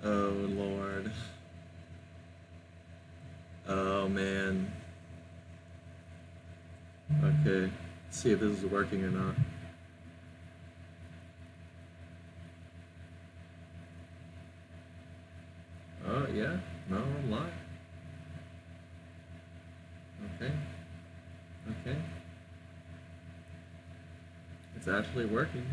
Oh Lord. Oh man. Okay. Let's see if this is working or not. Oh yeah. No, I'm live. Okay. Okay. It's actually working.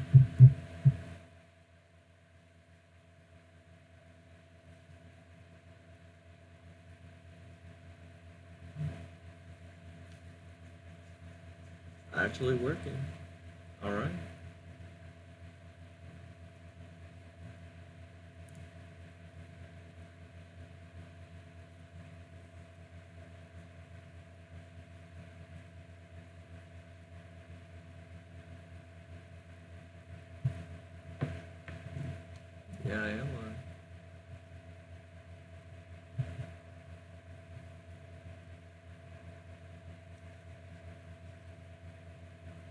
Actually working. All right. Yeah, I am live.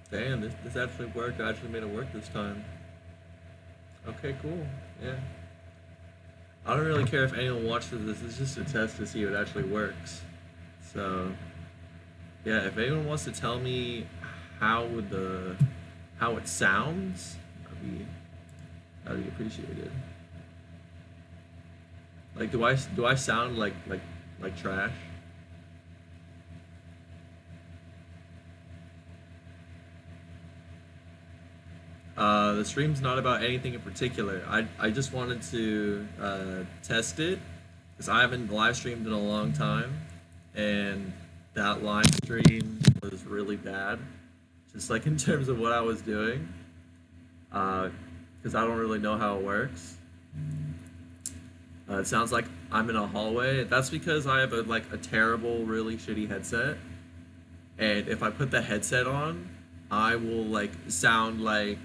Damn, this actually worked. I actually made it work this time. Okay, cool. Yeah. I don't really care if anyone watches this. It's just a test to see if it actually works. So yeah, if anyone wants to tell me how would the how it sounds, that'd be appreciated. Like, do I sound like trash? The stream's not about anything in particular. I just wanted to test it because I haven't live streamed in a long time, and that live stream was really bad. Just like in terms of what I was doing, because I don't really know how it works. It sounds like I'm in a hallway. That's because I have a terrible, really shitty headset, and if I put the headset on, I will sound like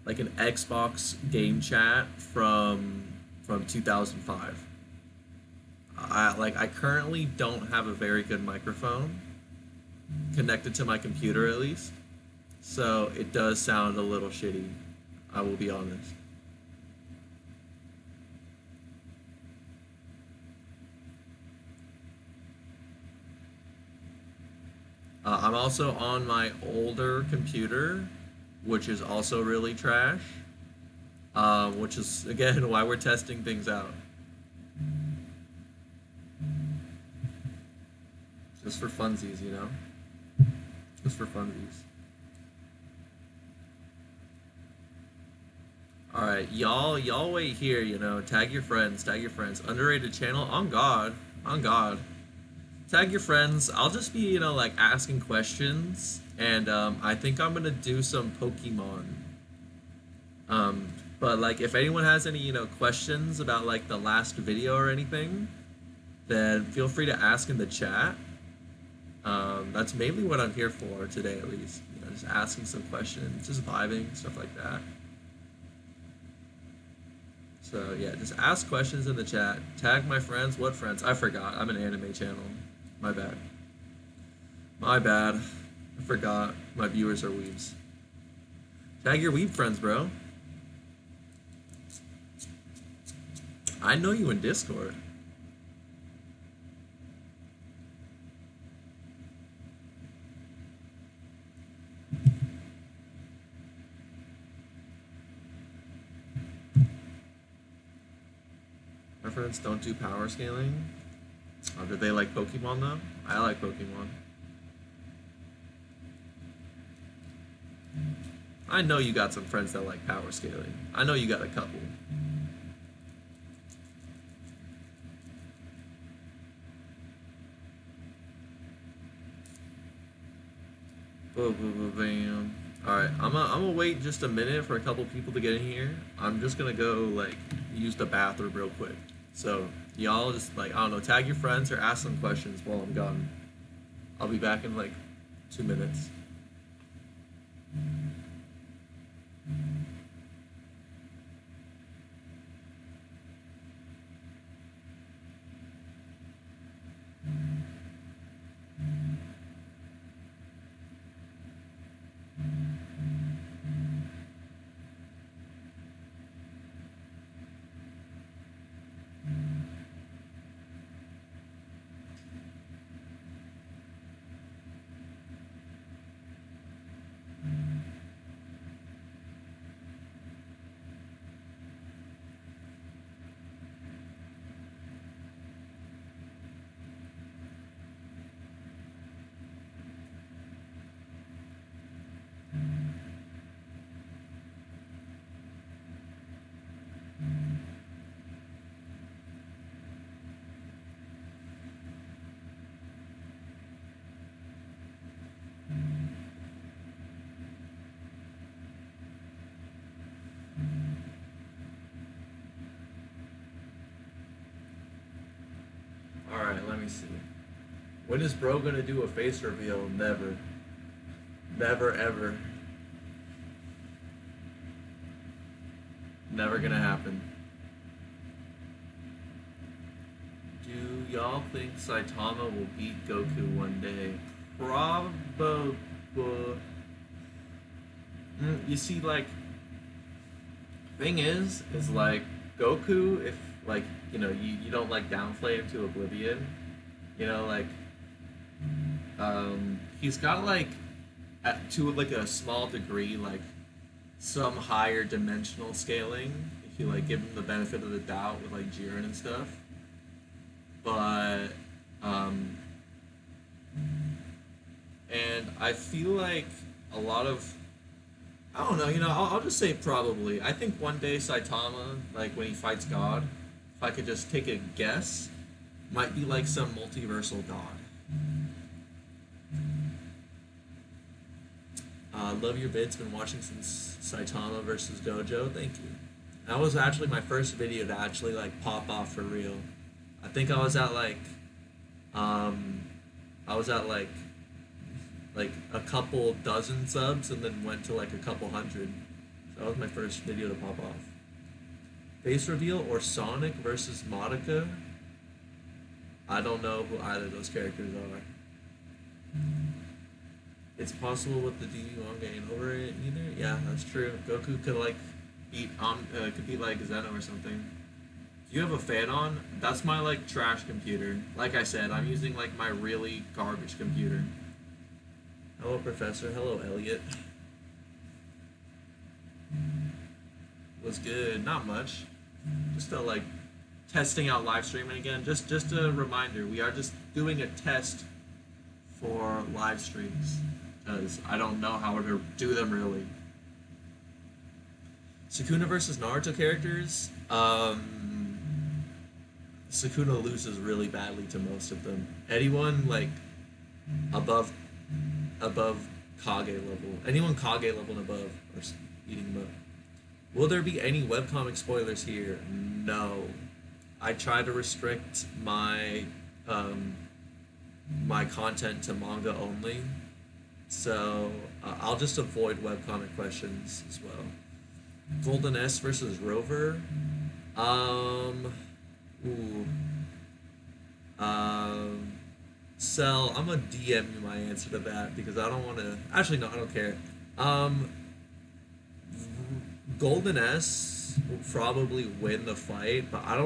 an Xbox game chat from 2005. I currently don't have a very good microphone connected to my computer at least, so it does sound a little shitty. I will be honest. I'm also on my older computer, which is also really trash. Which is again why we're testing things out, just for funsies, you know, just for funsies. All right, y'all wait here. You know, tag your friends, tag your friends. Underrated channel, on God, on God. Tag your friends. I'll just be asking questions, and I think I'm gonna do some Pokemon. Um, but if anyone has any questions about the last video or anything, then feel free to ask in the chat. That's mainly what I'm here for today, at least. Just asking some questions, just vibing, stuff like that. So yeah, just ask questions in the chat. Tag my friends. What friends? I forgot. I'm an anime channel. My bad. My bad. I forgot. My viewers are weebs. Tag your weeb friends, bro. I know you in Discord. My friends don't do power scaling. Do they like Pokemon though? I like Pokemon. I know you got some friends that like power scaling. I know you got a couple. Boom, boom, boom, bam. All right, I'm gonna wait just a minute for a couple people to get in here. I'm just gonna go use the bathroom real quick. So y'all just I don't know, tag your friends or ask some questions while I'm gone. I'll be back in 2 minutes. me see. When is bro gonna do a face reveal? Never. Never ever. Never gonna happen. Do y'all think Saitama will beat Goku one day? Probably. You see, like, thing is like Goku, if like you don't like downplay him to oblivion, like he's got like to like a small degree like some higher dimensional scaling if you like give him the benefit of the doubt with like Jiren and stuff, but and I feel like a lot of I don't know, I'll just say probably. I think one day Saitama, like when he fights God, if I could just take a guess, might be like some multiversal god. Love your vids, been watching since Saitama versus Dojo, thank you. That was actually my first video to actually like pop off for real. I think I was at like a couple dozen subs and then went to like a couple hundred. So that was my first video to pop off. Face reveal or Sonic versus Madoka? I don't know who either of those characters are. It's possible with the DB manga ain't over it either. Yeah, that's true. Goku could like beat like Zeno or something. Do you have a fan on? That's my like trash computer. Like I said, I'm using like my really garbage computer. Hello, Professor. Hello, Elliot. Was good. Not much. Just like testing out live streaming again. Just a reminder, we are just doing a test for live streams because I don't know how to do them really. Sukuna versus Naruto characters. Sukuna loses really badly to most of them. Anyone like above Kage level. Anyone Kage level and above are eating them up. Will there be any webcomic spoilers here? No. I try to restrict my my content to manga only. So I'll just avoid webcomic questions as well. Golden S versus Rover. Cell, I'm gonna DM you my answer to that because I don't want to. Actually, no, I don't care. Golden S will probably win the fight, but I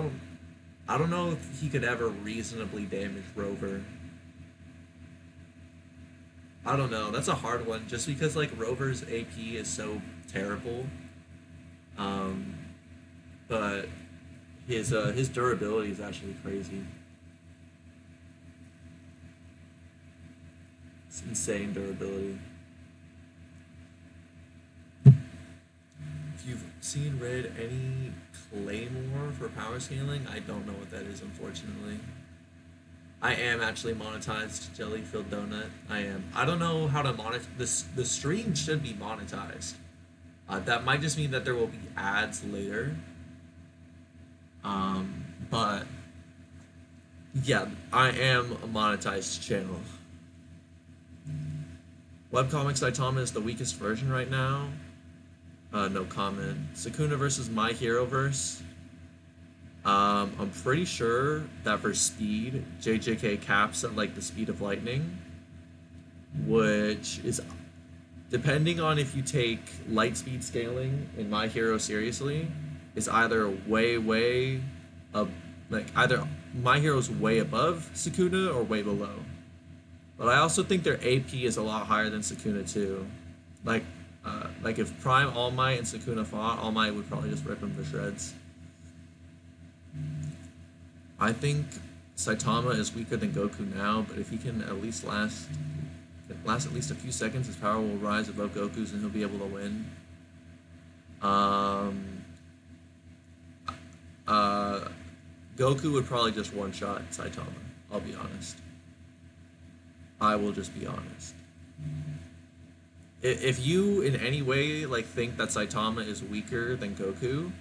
don't know if he could ever reasonably damage Rover. I don't know. That's a hard one, just because like Rover's AP is so terrible. But his durability is actually crazy. It's insane durability. If you've seen read any Claymore for power scaling, I don't know what that is, unfortunately. I am actually monetized, Jelly Filled Donut. I am. I don't know how to monetize this. The stream should be monetized. That might just mean that there will be ads later. But yeah, I am a monetized channel. Webcomic Saitama is the weakest version right now. No comment. Sukuna versus My Hero Verse. I'm pretty sure that for speed, JJK caps at like the speed of lightning, which is, depending on if you take light speed scaling in My Hero seriously, is either way up, like either My Hero's way above Sukuna or way below. But I also think their AP is a lot higher than Sukuna too. Like if Prime All Might and Sukuna fought, All Might would probably just rip him to shreds. I think Saitama is weaker than Goku now, but if he can at least last at least a few seconds, his power will rise above Goku's and he'll be able to win. Goku would probably just one-shot Saitama, I'll be honest. I will just be honest. If you in any way like think that Saitama is weaker than Goku,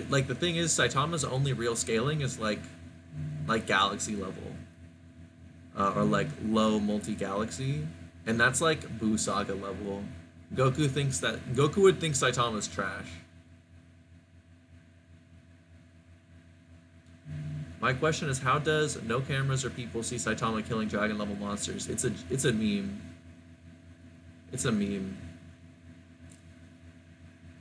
like the thing is, Saitama's only real scaling is like galaxy level. or like low multi-galaxy, and that's like Buu Saga level. Goku would think Saitama's trash. My question is, how does no cameras or people see Saitama killing dragon level monsters? It's a meme. It's a meme.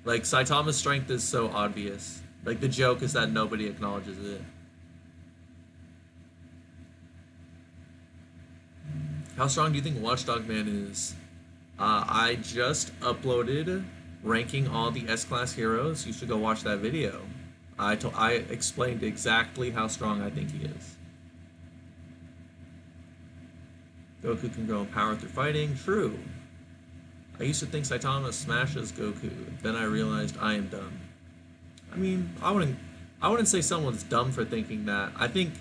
Like, Saitama's strength is so obvious. Like, the joke is that nobody acknowledges it. How strong do you think Watchdog Man is? I just uploaded ranking all the S-Class heroes. You should go watch that video. I explained exactly how strong I think he is. Goku can grow in power through fighting. True. I used to think Saitama smashes Goku. Then I realized I am dumb. I mean, I wouldn't say someone's dumb for thinking that. I think,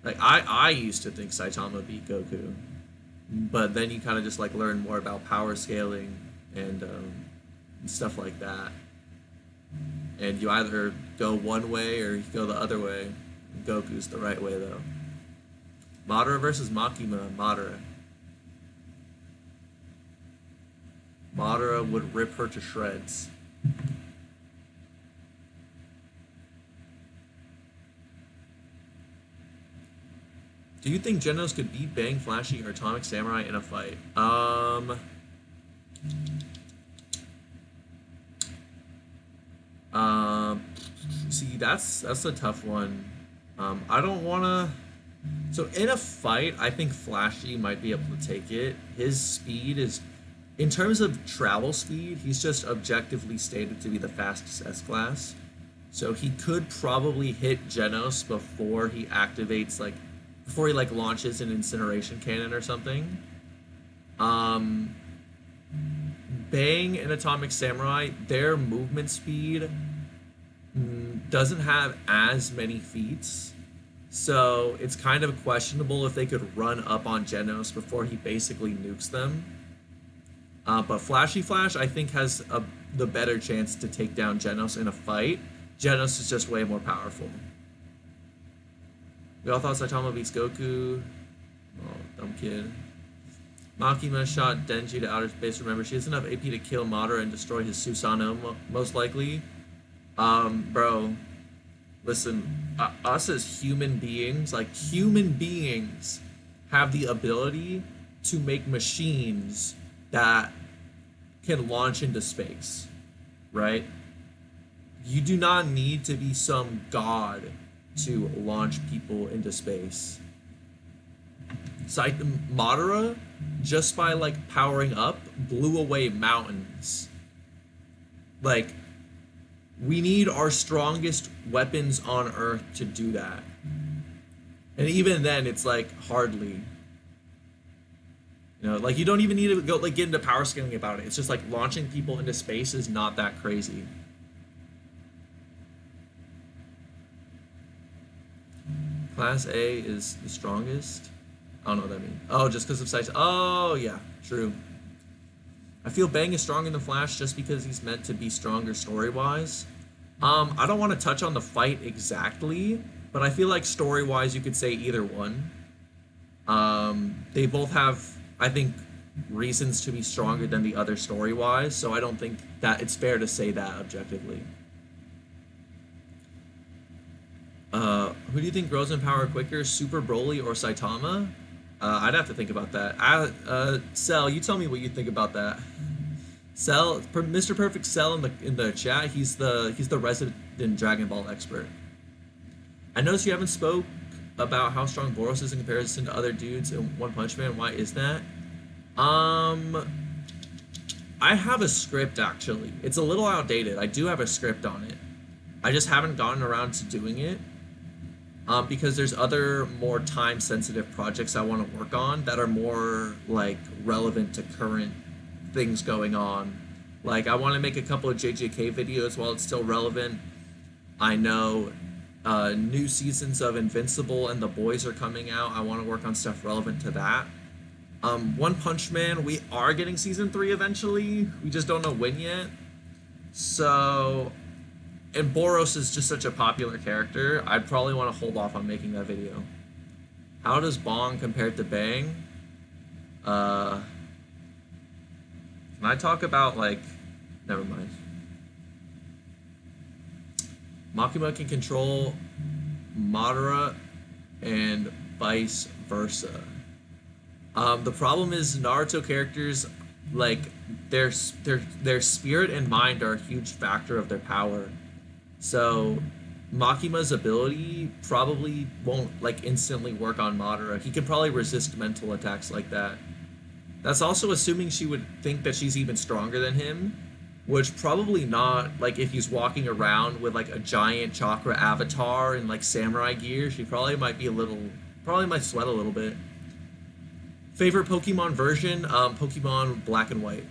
like, I used to think Saitama beat Goku, but then you kind of just like learn more about power scaling and stuff like that. And you either go one way or you go the other way. Goku's the right way though. Madara versus Makima. Madara. Madara would rip her to shreds. Do you think Genos could beat Bang, Flashy, or Atomic Samurai in a fight? See, that's a tough one. I don't wanna. So in a fight, I think Flashy might be able to take it. His speed is, in terms of travel speed, he's just objectively stated to be the fastest S-Class. So he could probably hit Genos before he activates, like, before he like launches an incineration cannon or something. Bang and Atomic Samurai, their movement speed doesn't have as many feats, so it's kind of questionable if they could run up on Genos before he basically nukes them. But Flashy Flash, I think, has the better chance to take down Genos in a fight. Genos is just way more powerful. We all thought Saitama beats Goku. Oh, dumb kid. Makima shot Denji to outer space. Remember, she has enough AP to kill Madara and destroy his Susanoo, most likely. Bro, listen, us as human beings, like, human beings have the ability to make machines that can launch into space, right? You do not need to be some god to launch people into space. Madara, just by like powering up, blew away mountains. Like, we need our strongest weapons on Earth to do that. And even then, it's like hardly. You know, like, you don't even need to go like get into power scaling about it. It's just like launching people into space is not that crazy. Class A is the strongest. I don't know what that means. Oh, just because of size. Oh, yeah, true. I feel Bang is stronger than Flash just because he's meant to be stronger story-wise. I don't want to touch on the fight exactly, but I feel like story-wise you could say either one. They both have, I think, reasons to be stronger than the other story-wise, so I don't think that it's fair to say that objectively. Who do you think grows in power quicker, Super Broly or Saitama? I'd have to think about that. Cell, you tell me what you think about that. Cell, Mr. Perfect Cell in the chat. He's the resident Dragon Ball expert. I noticed you haven't spoke about how strong Boros is in comparison to other dudes in One Punch Man. Why is that? I have a script actually. It's a little outdated. I do have a script on it. I just haven't gotten around to doing it. Because there's other more time-sensitive projects I want to work on that are more, like, relevant to current things going on. Like, I want to make a couple of JJK videos while it's still relevant. I know new seasons of Invincible and The Boys are coming out. I want to work on stuff relevant to that. One Punch Man, we are getting Season 3 eventually. We just don't know when yet. So... And Boros is just such a popular character, I'd probably want to hold off on making that video. How does Bong compare to Bang? Uh, can I talk about, like, never mind. Makima can control Madara and vice versa. The problem is Naruto characters, like, their spirit and mind are a huge factor of their power. So Makima's ability probably won't, like, instantly work on Madara. He can probably resist mental attacks like that. That's also assuming she would think that she's even stronger than him, which probably not. Like, if he's walking around with, like, a giant chakra avatar and, like, samurai gear, she probably might be a little, probably might sweat a little bit. Favorite Pokemon version? Pokemon Black and White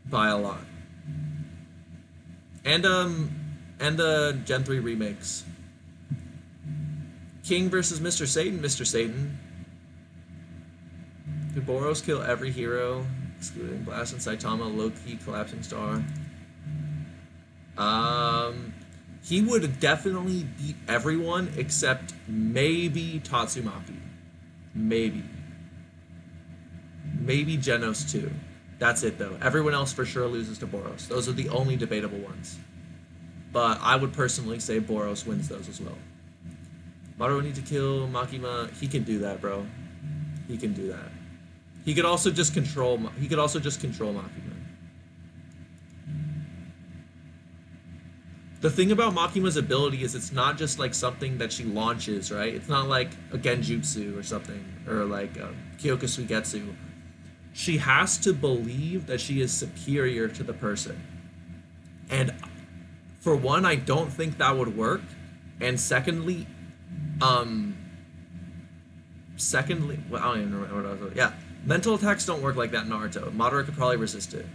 by a lot, and the Gen 3 remakes. King versus Mr. Satan. Mr. Satan. Did Boros kill every hero, excluding Blast and Saitama, Loki, Collapsing Star? He would definitely beat everyone except maybe Tatsumaki. Maybe. Maybe Genos too. That's it though. Everyone else for sure loses to Boros. Those are the only debatable ones. But I would personally say Boros wins those as well. Madara would need to kill Makima. He can do that, bro. He can do that. He could also just control. He could also just control Makima. The thing about Makima's ability is it's not just like something that she launches, right? It's not like a Genjutsu or something, or like Kyoka Suigetsu. She has to believe that she is superior to the person. And for one, I don't think that would work. And secondly, well, I don't even remember what I was saying. Yeah, mental attacks don't work like that in Naruto. Madara could probably resist it.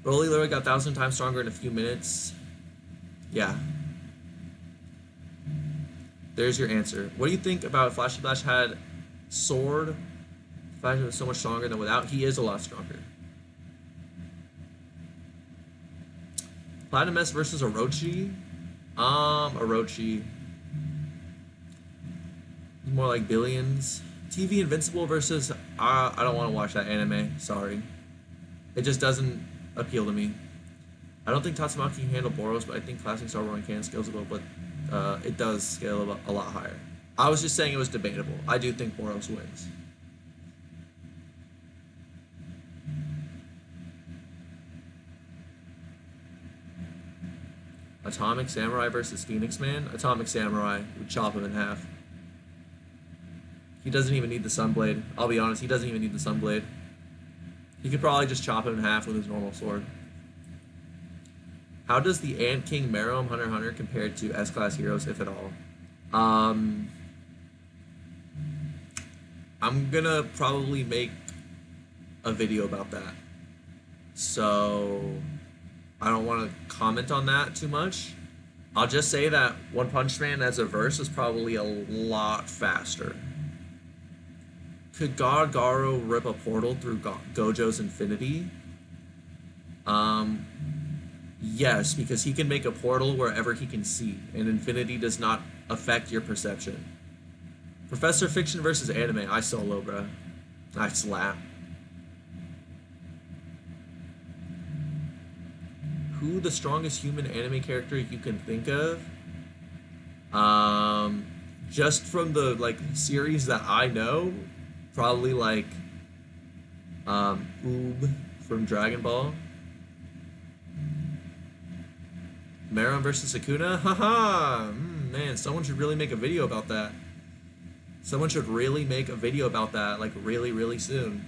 Broly literally got 1,000 times stronger in a few minutes. Yeah. There's your answer. What do you think about if Flashy Flash had sword? Flash was so much stronger than without. He is a lot stronger. Platinum S versus Orochi. Orochi. More like billions. TV Invincible versus. I don't want to watch that anime. Sorry. It just doesn't appeal to me. I don't think Tatsumaki can handle Boros, but I think Classic Star Roaring can scales a little, but it does scale a lot higher. I was just saying it was debatable. I do think Boros wins. Atomic Samurai versus Phoenix Man. Atomic Samurai would chop him in half. He doesn't even need the Sunblade. I'll be honest, he doesn't even need the Sunblade. He could probably just chop him in half with his normal sword. How does the Ant King Meruem Hunter x Hunter compare to S-Class heroes, if at all? I'm gonna probably make a video about that. So I don't want to comment on that too much. I'll just say that One Punch Man as a verse is probably a lot faster. Could God Garo rip a portal through Gojo's infinity? Yes, because he can make a portal wherever he can see, and infinity does not affect your perception. Professor Fiction versus anime. I solo, bro. I slap. Who the strongest human anime character you can think of? Just from the, like, series that I know, probably like Oob from Dragon Ball. Meruem versus Sukuna? Haha! Man, someone should really make a video about that. Someone should really make a video about that, like, really, really soon.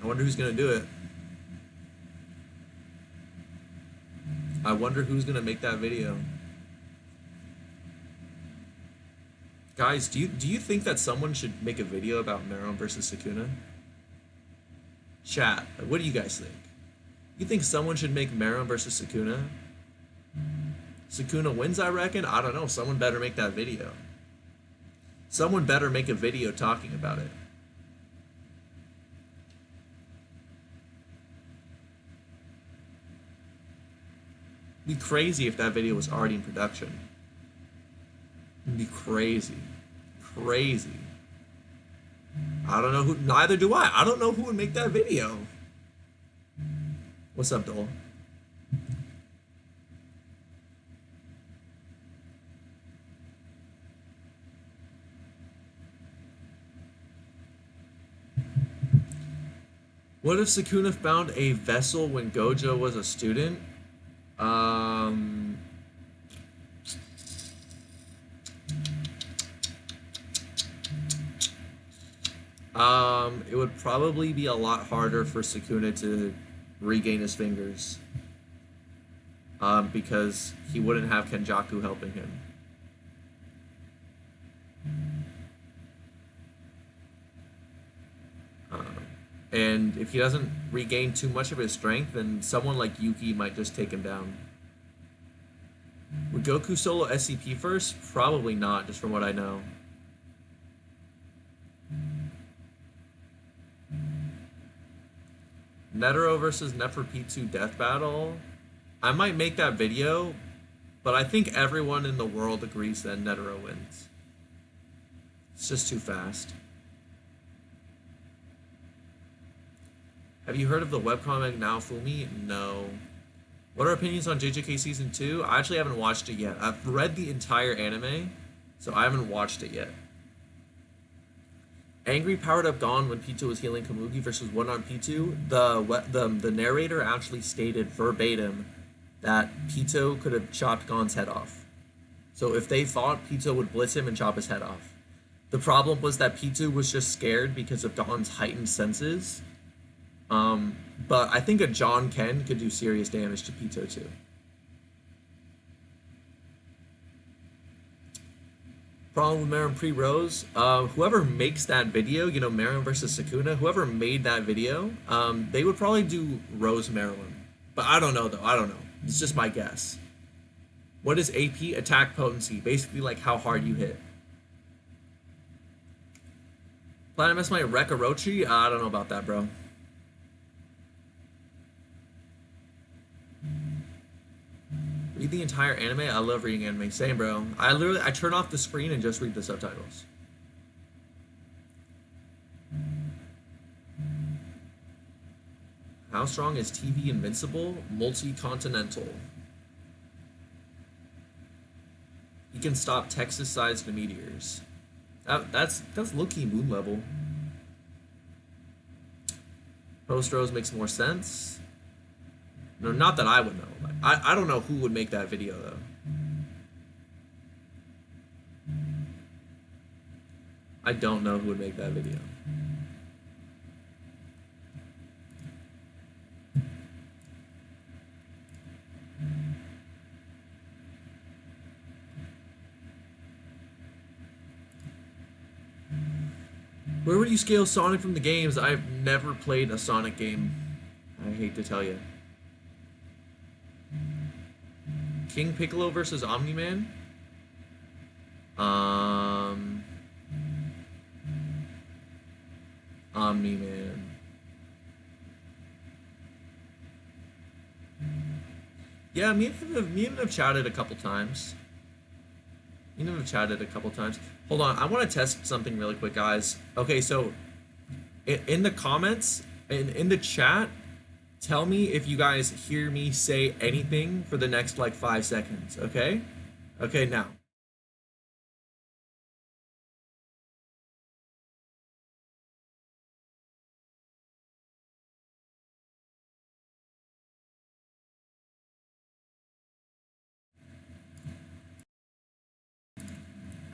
I wonder who's gonna do it. I wonder who's gonna make that video. Guys, do you think that someone should make a video about Meruem versus Sukuna? Chat, what do you guys think? You think someone should make Meruem versus Sukuna? Sukuna wins, I reckon. I don't know. Someone better make that video. Someone better make a video talking about it. It'd be crazy if that video was already in production. It'd be crazy. crazy. I don't know who. Neither do I. I don't know who would make that video. What's up, Dole? What if Sukuna found a vessel when Gojo was a student? It would probably be a lot harder for Sukuna to regain his fingers. Because he wouldn't have Kenjaku helping him. And if he doesn't regain too much of his strength, then someone like Yuki might just take him down. Would Goku solo SCP first? Probably not, just from what I know. Netero versus Neferpitu death battle. I might make that video, but I think everyone in the world agrees that Netero wins. It's just too fast. Have you heard of the webcomic Naofumi? No. What are opinions on JJK Season 2? I actually haven't watched it yet. I've read the entire anime, so I haven't watched it yet. Angry powered up Gon when Pito was healing Kamugi versus one-armed Pito. The narrator actually stated verbatim that Pito could have chopped Gon's head off. So if they thought Pito would blitz him and chop his head off. The problem was that Pito was just scared because of Gon's heightened senses. But I think a John Ken could do serious damage to Pito too. Problem with Marin pre-Rose, whoever makes that video, you know, Marin versus Sukuna, whoever made that video, they would probably do Rose Marilyn. But I don't know though, I don't know. It's just my guess. What is AP? Attack potency, basically like how hard you hit. Platypus might wreck Orochi? I don't know about that, bro. Read the entire anime? I love reading anime. Same, bro. I turn off the screen and just read the subtitles. How strong is TV Invincible? Multi-continental. He can stop Texas-sized meteors. That's low-key moon level. Post Rose makes more sense. No, not that I would know. Like, I don't know who would make that video though. I don't know who would make that video. Where would you scale Sonic from the games? I've never played a Sonic game. I hate to tell you. King Piccolo versus Omni-Man? Omni-Man. Yeah, me and him have chatted a couple times. Hold on, I want to test something really quick, guys. Okay, so in the comments, in the chat, tell me if you guys hear me say anything for the next like 5 seconds, okay? Okay, now.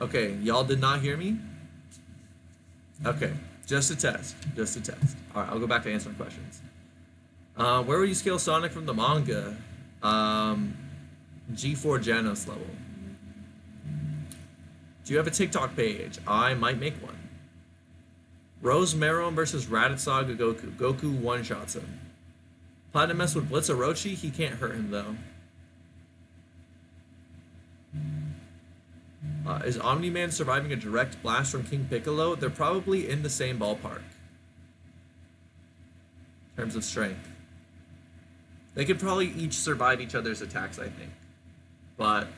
Okay, y'all did not hear me? Okay, just a test. All right, I'll go back to answering questions. Where would you scale Sonic from the manga? G4 Genos level. Do you have a TikTok page? I might make one. Rose Meron versus Raditz Saga Goku. Goku one-shots him. Platypus would blitz Orochi. He can't hurt him though. Is Omni-Man surviving a direct blast from King Piccolo? They're probably in the same ballpark. In terms of strength. They could probably each survive each other's attacks, I think. But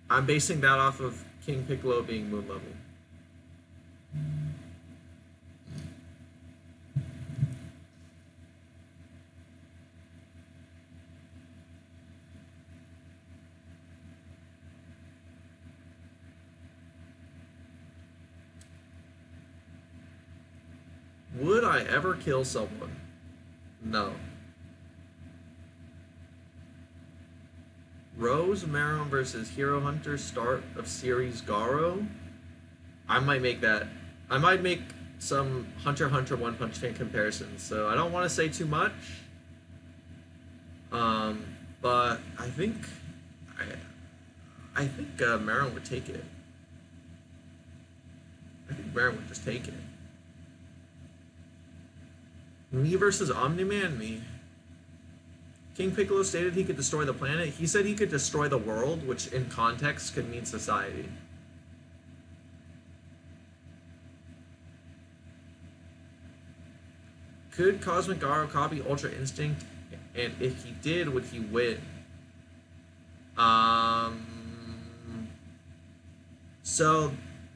I'm basing that off of King Piccolo being moon level. Would I ever kill someone? No. Rose Maron versus Hero Hunter start of series Garo. I might make that. I might make some Hunter x Hunter One Punch Man comparisons. So I don't want to say too much. But I think Maron would take it. I think Maron would just take it. Me versus Omni-Man? Me. King Piccolo stated he could destroy the planet. He said he could destroy the world, which in context could mean society. Could Cosmic Garo copy Ultra Instinct? And if he did, would he win? So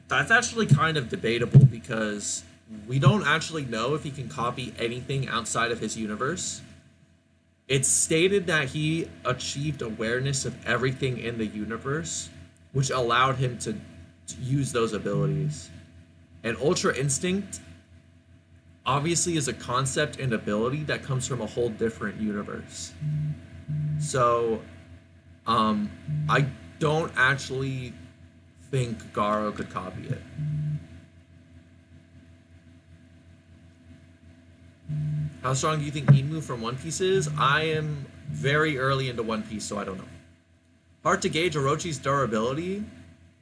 that's actually kind of debatable because we don't actually know if he can copy anything outside of his universe. It's stated that he achieved awareness of everything in the universe, which allowed him to use those abilities. And Ultra Instinct obviously is a concept and ability that comes from a whole different universe. So, I don't actually think Garo could copy it. How strong do you think Enmu from One Piece is? I am very early into One Piece, so I don't know. Hard to gauge Orochi's durability.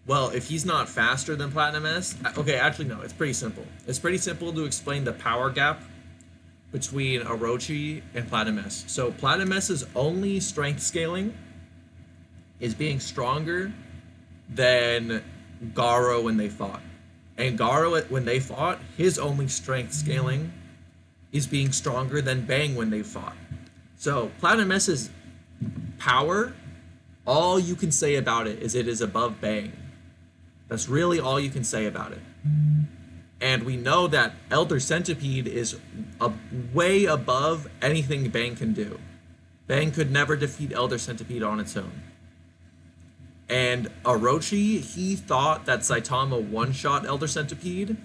Well, if he's not faster than Platinum S... Okay, actually, no. It's pretty simple. It's pretty simple to explain the power gap between Orochi and Platinum S. So, Platinum S's only strength scaling is being stronger than Garo when they fought. And Garo, when they fought, his only strength scaling is being stronger than Bang when they fought. So, Platinum S's power, all you can say about it is above Bang. That's really all you can say about it. And we know that Elder Centipede is way above anything Bang can do. Bang could never defeat Elder Centipede on its own. And Orochi, he thought that Saitama one-shot Elder Centipede,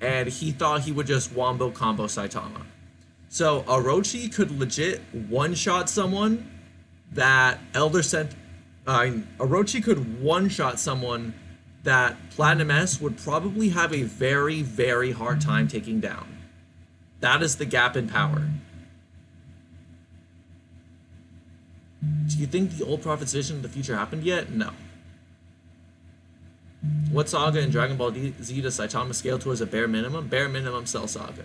and he thought he would just wombo combo Saitama. So Orochi could legit one-shot someone that Orochi could one-shot someone that Platinum S would probably have a very, very hard time taking down. That is the gap in power. Do you think the Old Prophet's vision of the future happened yet? No. What saga in Dragon Ball Z does Saitama scale to as a bare minimum? Bare minimum Cell Saga.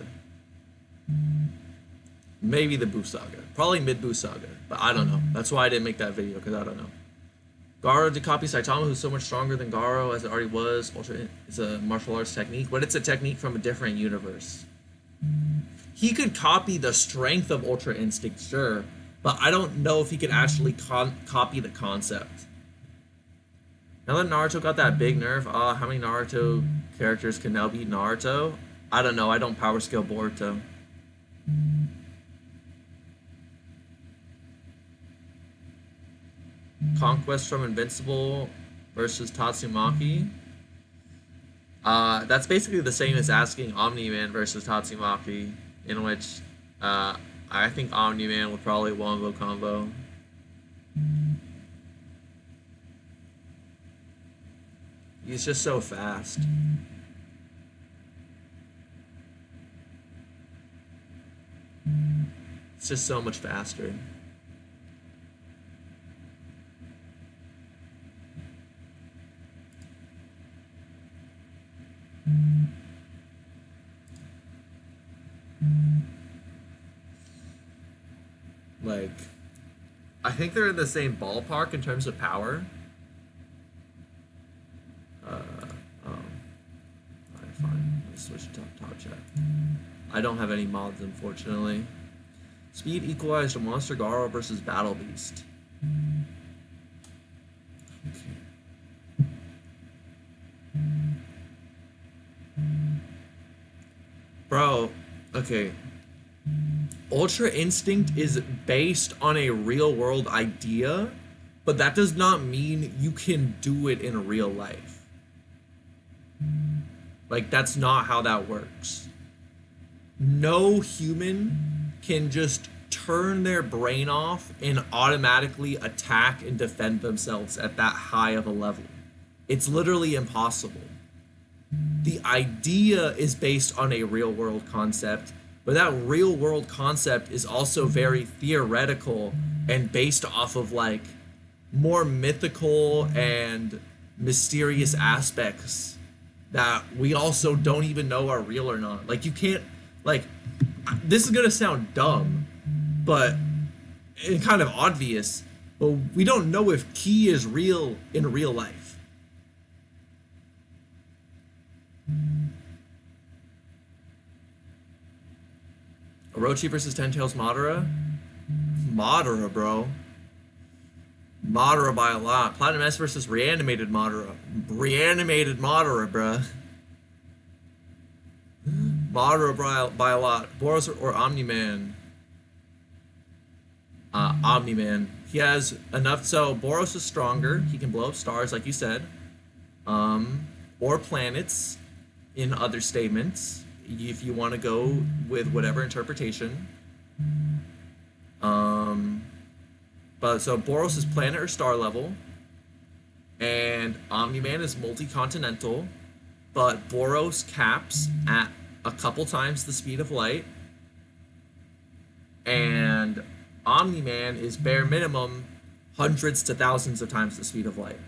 Maybe the Buu Saga. Probably mid-Buu Saga. But I don't know. That's why I didn't make that video, because I don't know. Garo to copy Saitama, who's so much stronger than Garo as it already was. Ultra is a martial arts technique, but it's a technique from a different universe. He could copy the strength of Ultra Instinct, sure, but I don't know if he could actually copy the concept. Now that Naruto got that big nerf, how many Naruto characters can now beat Naruto? I don't know, I don't power scale Boruto. Conquest from Invincible versus Tatsumaki. That's basically the same as asking Omni-Man versus Tatsumaki, in which I think Omni-Man would probably wombo combo. He's just so fast. It's just so much faster. Like, I think they're in the same ballpark in terms of power. Alright, fine. Let's switch to top chat. I don't have any mods, unfortunately. Speed equalized Monster Garo versus Battle Beast. Okay. Bro, okay. Ultra Instinct is based on a real world idea, but that does not mean you can do it in real life. Like, that's not how that works. no human can just turn their brain off and automatically attack and defend themselves at that high of a level. It's literally impossible. The idea is based on a real world concept, but that real world concept is also very theoretical and based off of like more mythical and mysterious aspects that we also don't even know are real or not. Like you can't like this is gonna sound dumb, but and kind of obvious, but we don't know if ki is real in real life. Orochi versus Ten Tails Madara? Madara, bro. Madara by a lot. Platinum S versus Reanimated Madara. Reanimated Madara, bruh. Madara by a lot. Boros or Omni-Man? Omni-Man. He has enough. So Boros is stronger. He can blow up stars, like you said. Or planets in other statements, if you want to go with whatever interpretation. But so Boros is planet or star level, and Omni-Man is multi-continental, but Boros caps at a couple times the speed of light, and Omni-Man is bare minimum hundreds to thousands of times the speed of light.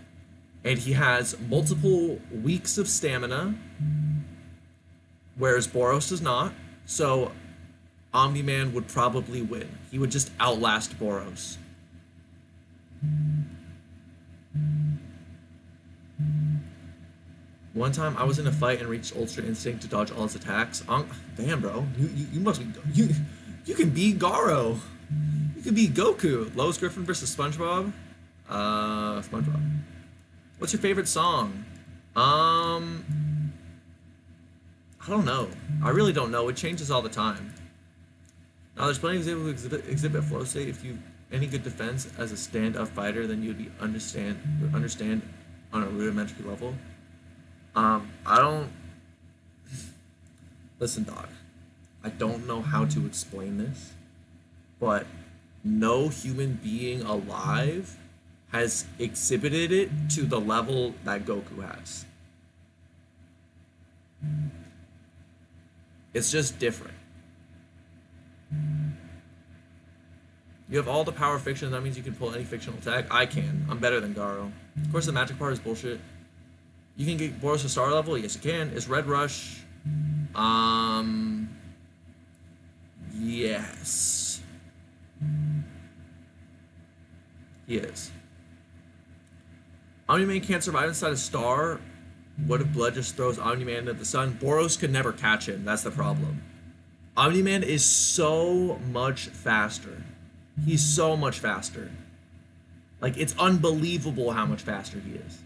And he has multiple weeks of stamina, whereas Boros does not. So Omni-Man would probably win. He would just outlast Boros. One time I was in a fight and reached Ultra Instinct to dodge all his attacks. Damn, bro. You must be... You can beat Garo. You can beat Goku. Lois Griffin versus SpongeBob. SpongeBob. What's your favorite song? I don't know. I really don't know. It changes all the time. Now, there's plenty of examples who exhibit flow state. If you any good defense as a stand-up fighter, then you'd be understand on a rudimentary level. I don't... Listen, dog. I don't know how to explain this, but no human being alive has exhibited it to the level that Goku has. It's just different. You have all the power of fiction, that means you can pull any fictional attack. I can. I'm better than Garo. Of course, the magic part is bullshit. You can get Boros to star level? Yes, you can. Is Red Rush? Yes. He is. Omni-Man can't survive inside a star. What if Blood just throws Omni-Man into the sun? Boros could never catch him. That's the problem. Omni-Man is so much faster. He's so much faster. Like, it's unbelievable how much faster he is.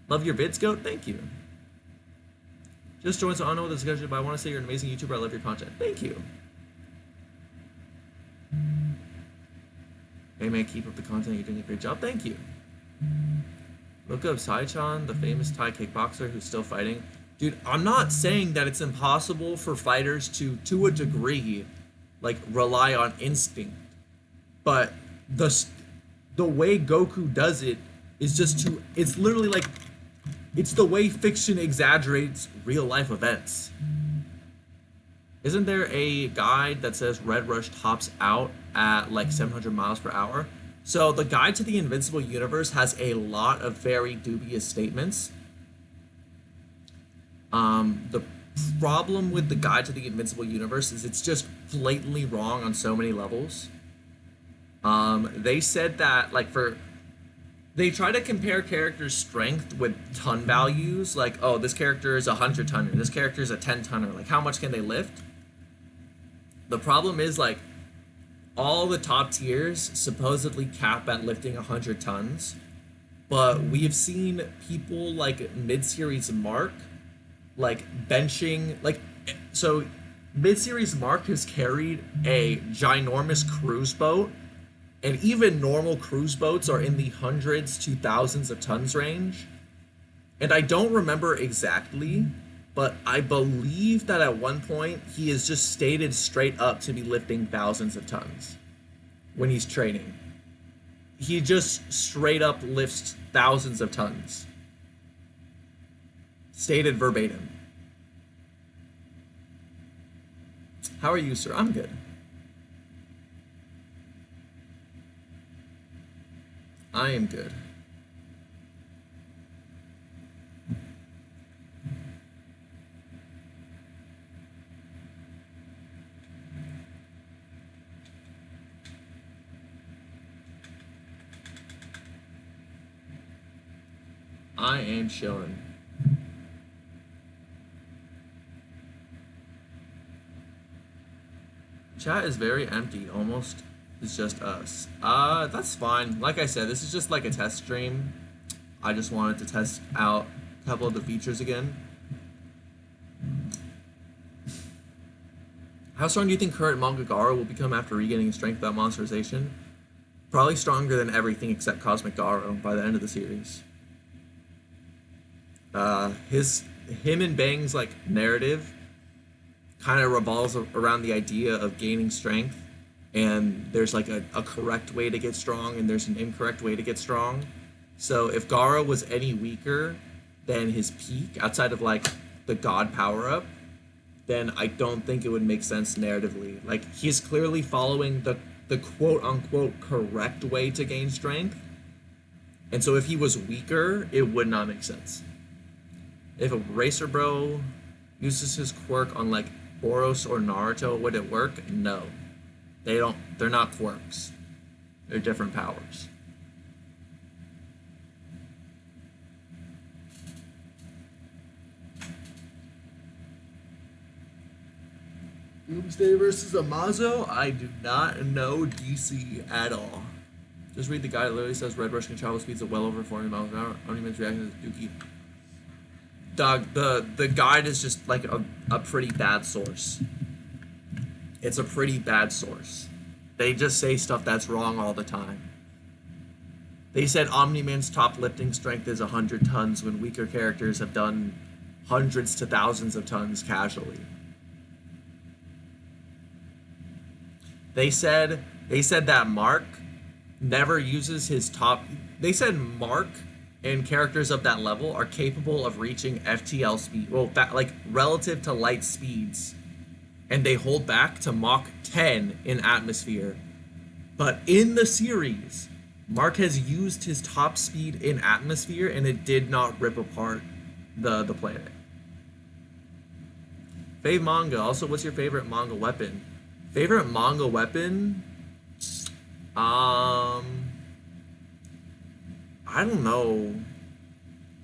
Love your vids, Goat? Thank you. Just joined, so I don't know what this discussion is, but I want to say you're an amazing YouTuber. I love your content. Thank you. Hey, man, keep up the content. You're doing a great job. Thank you. Look up Sai-chan, the famous Thai kickboxer who's still fighting. Dude, I'm not saying that it's impossible for fighters to a degree, like, rely on instinct. But the way Goku does it is just it's literally like, it's the way fiction exaggerates real life events. Isn't there a guide that says Red Rush tops out at like 700 miles per hour? So the Guide to the Invincible Universe has a lot of very dubious statements. The problem with the Guide to the Invincible Universe is it's just blatantly wrong on so many levels. They said that, like, they try to compare characters' strength with ton values, like, oh, this character is a 100-tonner, this character is a 10-tonner, like, how much can they lift? The problem is, like, all the top tiers supposedly cap at lifting 100 tons, but we've seen people like mid-series Mark, like, benching, like, so mid-series Mark has carried a ginormous cruise boat, and even normal cruise boats are in the hundreds to thousands of tons range. And I don't remember exactly, but I believe that at one point he is just stated straight up to be lifting thousands of tons when he's training. He just straight up lifts thousands of tons. Stated verbatim. How are you, sir? I'm good. I am good. I am chillin'. Chat is very empty, almost it's just us. That's fine. Like I said, this is just like a test stream. I just wanted to test out a couple of the features again. How strong do you think current Manga Garo will become after regaining strength without monsterization? Probably stronger than everything except Cosmic Garo by the end of the series. Him and Bang's like narrative kind of revolves around the idea of gaining strength, and there's like a correct way to get strong and there's an incorrect way to get strong. So if Garo was any weaker than his peak outside of like the god power up, then I don't think it would make sense narratively. Like, he's clearly following the quote unquote correct way to gain strength, and so if he was weaker, it would not make sense. If a Racer Bro uses his quirk on like Boros or Naruto, would it work? No. They're not quirks. They're different powers. Doomsday versus Amazo? I do not know DC at all. Just read the guide. It literally says Red Rush can travel speeds of well over 400 miles an hour. Omni-Man's reaction to Dookie. Dog, the guide is just like a pretty bad source. It's a pretty bad source. They just say stuff that's wrong all the time. They said Omni-Man's top lifting strength is 100 tons when weaker characters have done hundreds to thousands of tons casually. They said that Mark never uses his top. They said Mark and characters of that level are capable of reaching FTL speed, well, like relative to light speeds, and they hold back to Mach 10 in atmosphere. But in the series, Mark has used his top speed in atmosphere, and it did not rip apart the planet. Fave manga. Also, what's your favorite manga weapon? Favorite manga weapon? I don't know.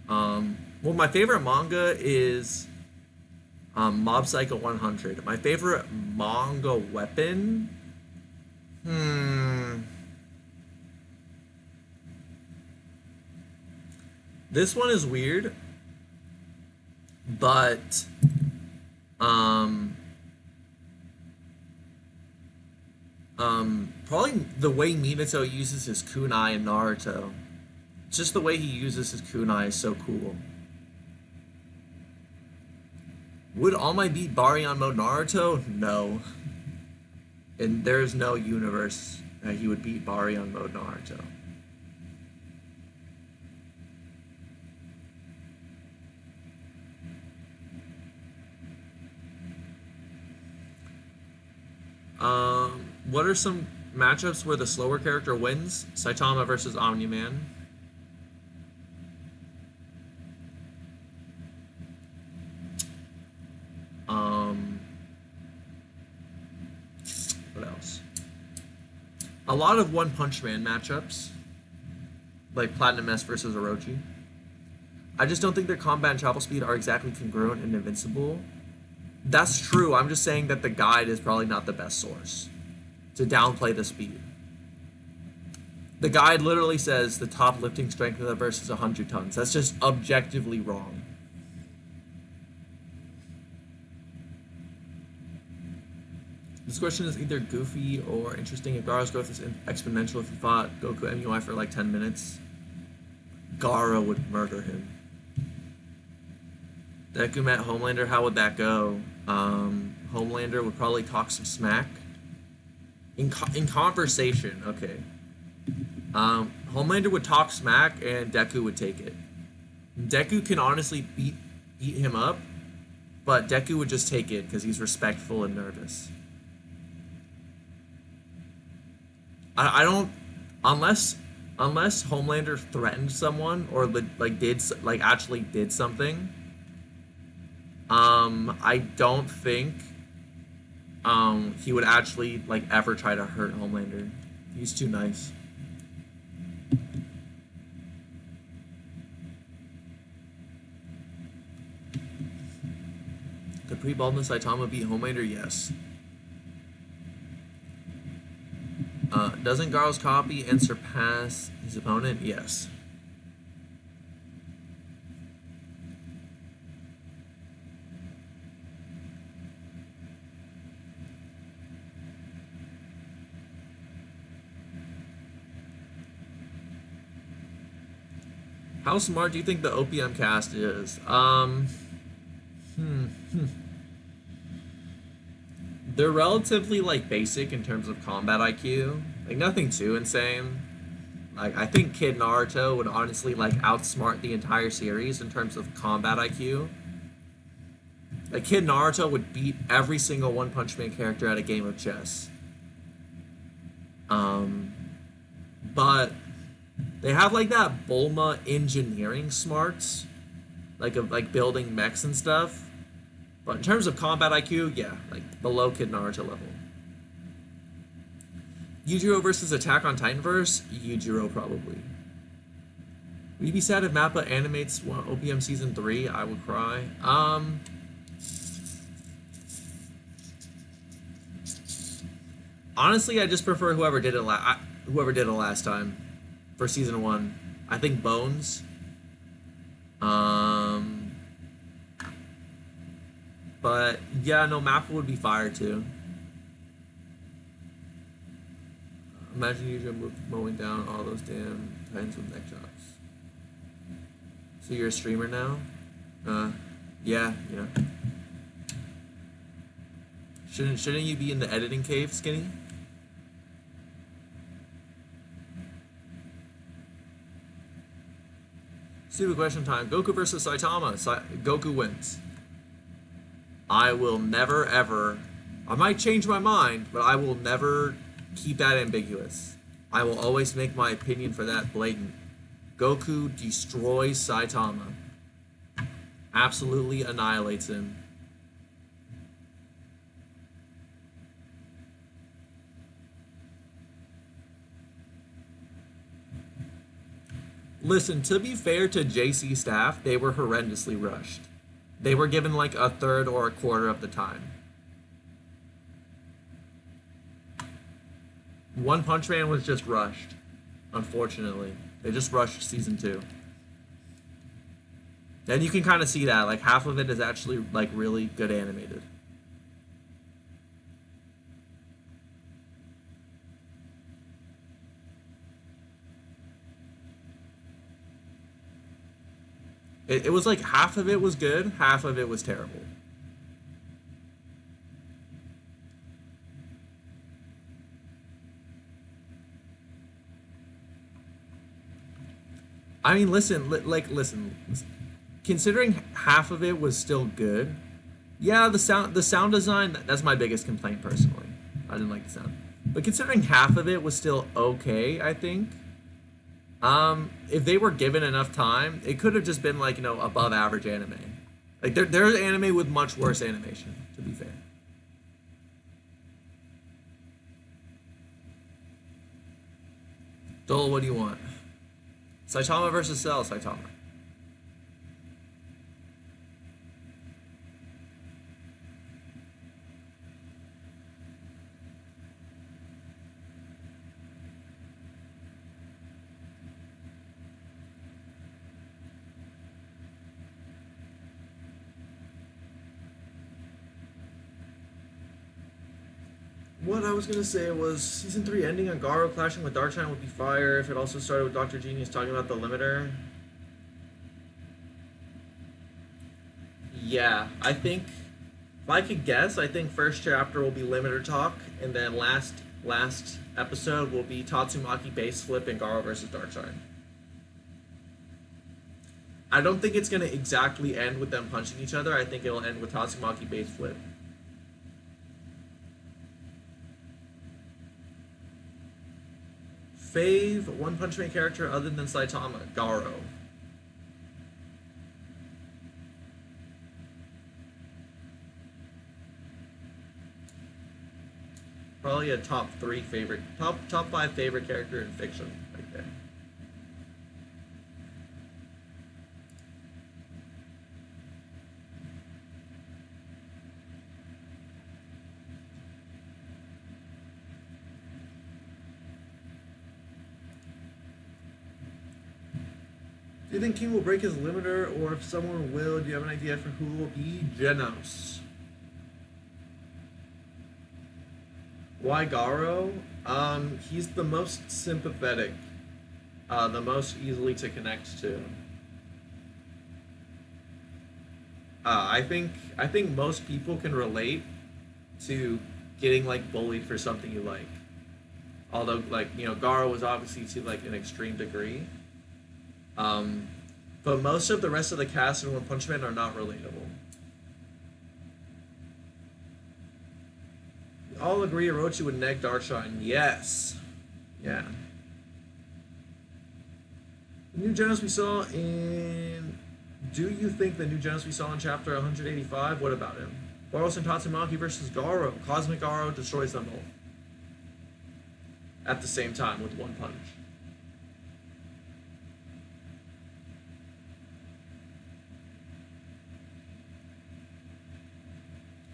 Well, my favorite manga is Mob Psycho 100. My favorite manga weapon? This one is weird, but probably the way Minato uses his kunai in Naruto. Just the way he uses his kunai is so cool. Would All Might beat Baryon mode Naruto? No. And there's no universe that he would beat Baryon mode Naruto. What are some matchups where the slower character wins? Saitama versus Omni-Man. What else? A lot of One Punch Man matchups, like Platinum S versus Orochi. I just don't think their combat and travel speed are exactly congruent and invincible. That's true. I'm just saying that the guide is probably not the best source to downplay the speed. The guide literally says the top lifting strength of the verse is 100 tons. That's just objectively wrong. This question is either goofy or interesting. If Garo's growth is exponential, if he fought Goku MUI for like 10 minutes, Garo would murder him. Deku met Homelander. How would that go? Homelander would probably talk some smack in conversation. Okay. Homelander would talk smack, and Deku would take it. Deku can honestly beat him up, but Deku would just take it because he's respectful and nervous. I don't unless Homelander threatened someone or like actually did something. I don't think he would actually like ever try to hurt Homelander. He's too nice. Could pre-baldness Saitama beat Homelander? Yes. Doesn't Garl's copy and surpass his opponent? Yes. How smart do you think the OPM cast is? They're relatively like basic in terms of combat IQ. Like nothing too insane. Like I think Kid Naruto would honestly like outsmart the entire series in terms of combat IQ. Like Kid Naruto would beat every single One Punch Man character at a game of chess. But they have like that Bulma engineering smarts, like of like building mechs and stuff. But in terms of combat IQ, yeah, like below Kid Naruto level. Yujiro versus Attack on Titanverse? Yujiro probably. Would you be sad if Mappa animates OPM Season 3? I would cry. Honestly, I just prefer whoever did it last time for Season 1. I think Bones. But yeah, no, Mappa would be fire too. Imagine you mowing down all those damn Titans with neck chops. So you're a streamer now? Yeah. Shouldn't you be in the editing cave, Skinny? Stupid question time. Goku versus Saitama. Goku wins. I will never ever. I might change my mind, but I will never keep that ambiguous. I will always make my opinion for that blatant. Goku destroys Saitama. Absolutely annihilates him. Listen, to be fair to JC staff, they were horrendously rushed. They were given like a third or a quarter of the time. One Punch Man was just rushed, unfortunately. They just rushed Season 2. And you can kind of see that, like half of it is actually like really good animated. It was like half of it was good, half of it was terrible. I mean, listen. Considering half of it was still good, yeah, the sound design, that's my biggest complaint personally. I didn't like the sound. But considering half of it was still okay, I think. If they were given enough time, it could have just been like, above average anime. Like there's anime with much worse animation, to be fair. Dole, what do you want? Saitama versus Cell, Saitama. What I was gonna say was Season 3 ending on Garo clashing with Darkshine would be fire if it also started with Dr. Genius talking about the limiter. Yeah, I think if I could guess, I think first chapter will be limiter talk, and then last episode will be Tatsumaki base flip and Garo versus Darkseid. I don't think it's gonna exactly end with them punching each other. I think it'll end with Tatsumaki base flip. Fave One Punch Man character other than Saitama, Garo. Probably a top five favorite character in fiction, right there. Do you think King will break his limiter, or if someone will, do you have an idea for who will be? Genos. Why Garo? He's the most sympathetic, the most easily to connect to. I think most people can relate to getting like bullied for something you like. Although like Garo was obviously to like an extreme degree. But most of the rest of the cast in One Punch Man are not relatable. We all agree Orochi would neg Darkshine. Yes. Yeah. The new Genos we saw in... Do you think the new Genos we saw in chapter 185? What about him? Boros and Tatsumaki versus Garo. Cosmic Garo destroys them both. At the same time with one punch.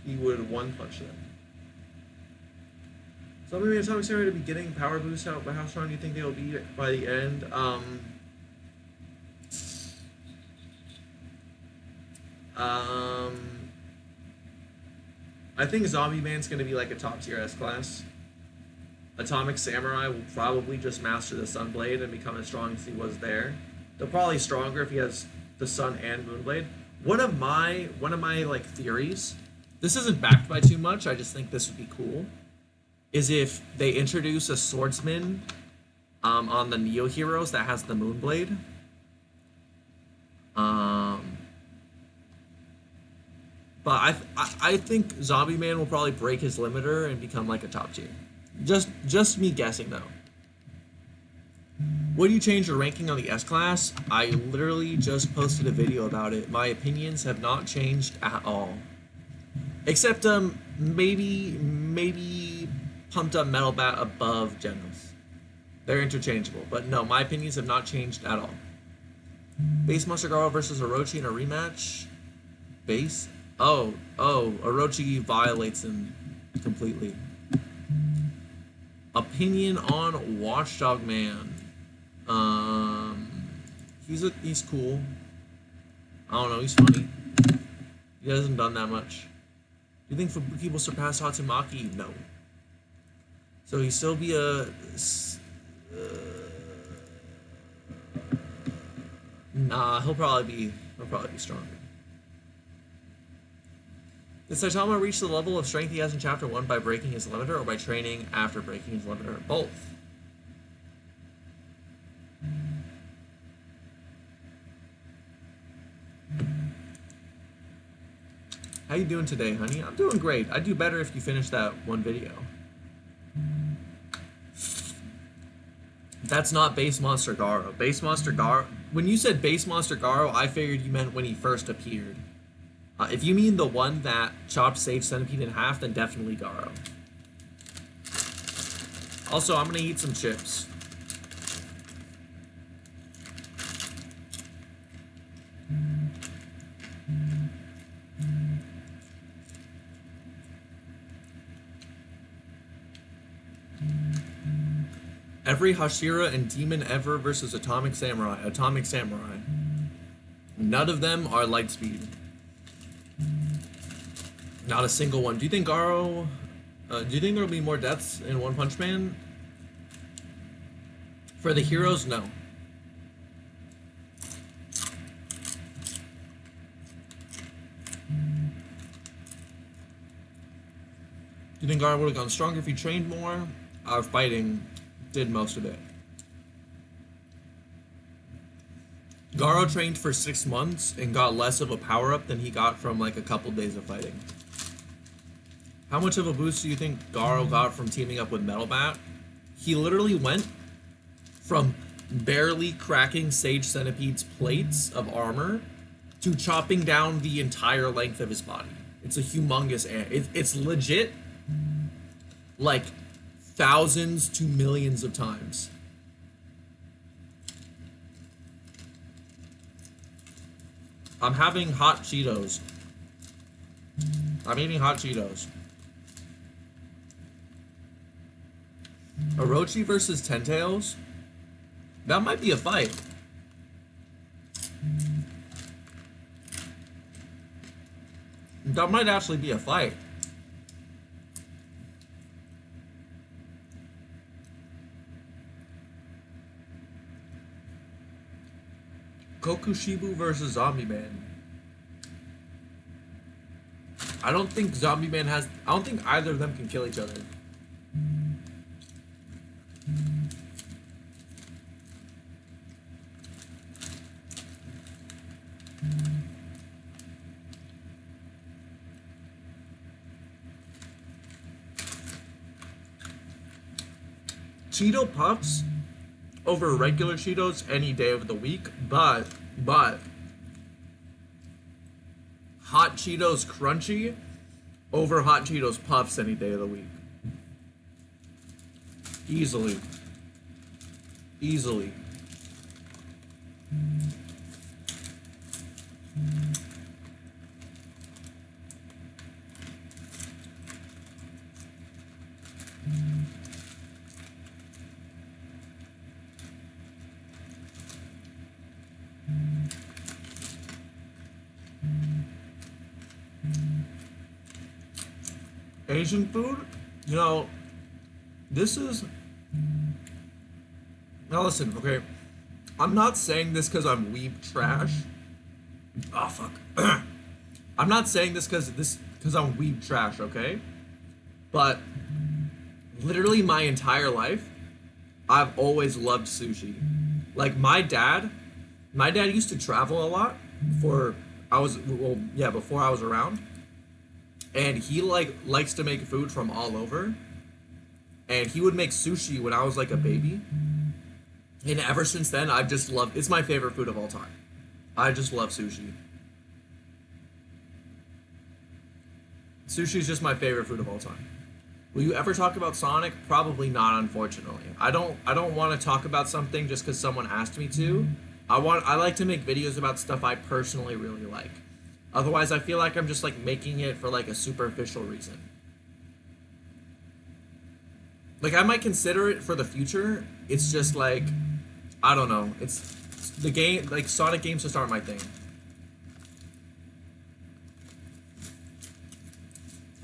He would one punch them. So maybe Atomic Samurai to be getting power boost. How strong do you think they will be by the end? I think Zombie Man's going to be like a top tier S class. Atomic Samurai will probably just master the Sunblade and become as strong as he was there. They're probably stronger if he has the Sun and Moonblade. One of my like theories, this isn't backed by too much, I just think this would be cool, is if they introduce a swordsman on the Neo Heroes that has the Moonblade. But I think Zombie Man will probably break his limiter and become like a top tier. Just me guessing though. Would you change your ranking on the S class? I literally just posted a video about it. My opinions have not changed at all. Except maybe pumped up Metal Bat above Genos. They're interchangeable, but no, my opinions have not changed at all. Base Monster Garo versus Orochi in a rematch. Base? Oh, Orochi violates him completely. Opinion on Watchdog Man. He's cool. I don't know, he's funny. He hasn't done that much. Do you think Fubuki will surpass Tatsumaki? No. So he'll still be a... nah, he'll probably be stronger. Did Saitama reach the level of strength he has in Chapter 1 by breaking his limiter, or by training after breaking his limiter? Both. How you doing today, honey? I'm doing great. I'd do better if you finished that one video. That's not Base Monster Garo. Base Monster Garo... When you said Base Monster Garo, I figured you meant when he first appeared. If you mean the one that chopped Sage Centipede in half, then definitely Garo. Also, I'm gonna eat some chips. Every Hashira and Demon ever versus Atomic Samurai. Atomic Samurai. None of them are Lightspeed. Not a single one. Do you think Garo... do you think there will be more deaths in One Punch Man? For the heroes, no. You think Gaara would have gone stronger if he trained more? Our fighting did most of it. Garo trained for 6 months and got less of a power-up than he got from like a couple days of fighting. How much of a boost do you think Garo got from teaming up with Metal Bat? He literally went from barely cracking Sage Centipede's plates of armor to chopping down the entire length of his body. It's a humongous... It's legit like thousands to millions of times. I'm having hot Cheetos. I'm eating hot Cheetos. Orochi versus Ten-Tails? That might be a fight. That might actually be a fight. Kokushibu versus Zombie Man. I don't think Zombie Man has... I don't think either of them can kill each other. Cheeto Puffs over regular Cheetos any day of the week, but Hot Cheetos Crunchy over Hot Cheetos Puffs any day of the week. Easily. Easily. Asian food, you know, this is... Now listen, okay, I'm not saying this because I'm weeb trash. Oh, fuck. I'm not saying this because I'm weeb trash, okay? But literally my entire life, I've always loved sushi. Like, my dad used to travel a lot before I was around. And he likes to make food from all over. And he would make sushi when I was like a baby. And ever since then, I've just loved... It's my favorite food of all time. I just love sushi. Sushi is just my favorite food of all time. Will you ever talk about Sonic? Probably not, unfortunately. I don't want to talk about something just because someone asked me to. I like to make videos about stuff I personally really like. Otherwise, I feel like I'm just like making it for like a superficial reason. Like, I might consider it for the future. It's just like, I don't know. It's the game, like Sonic games just aren't my thing.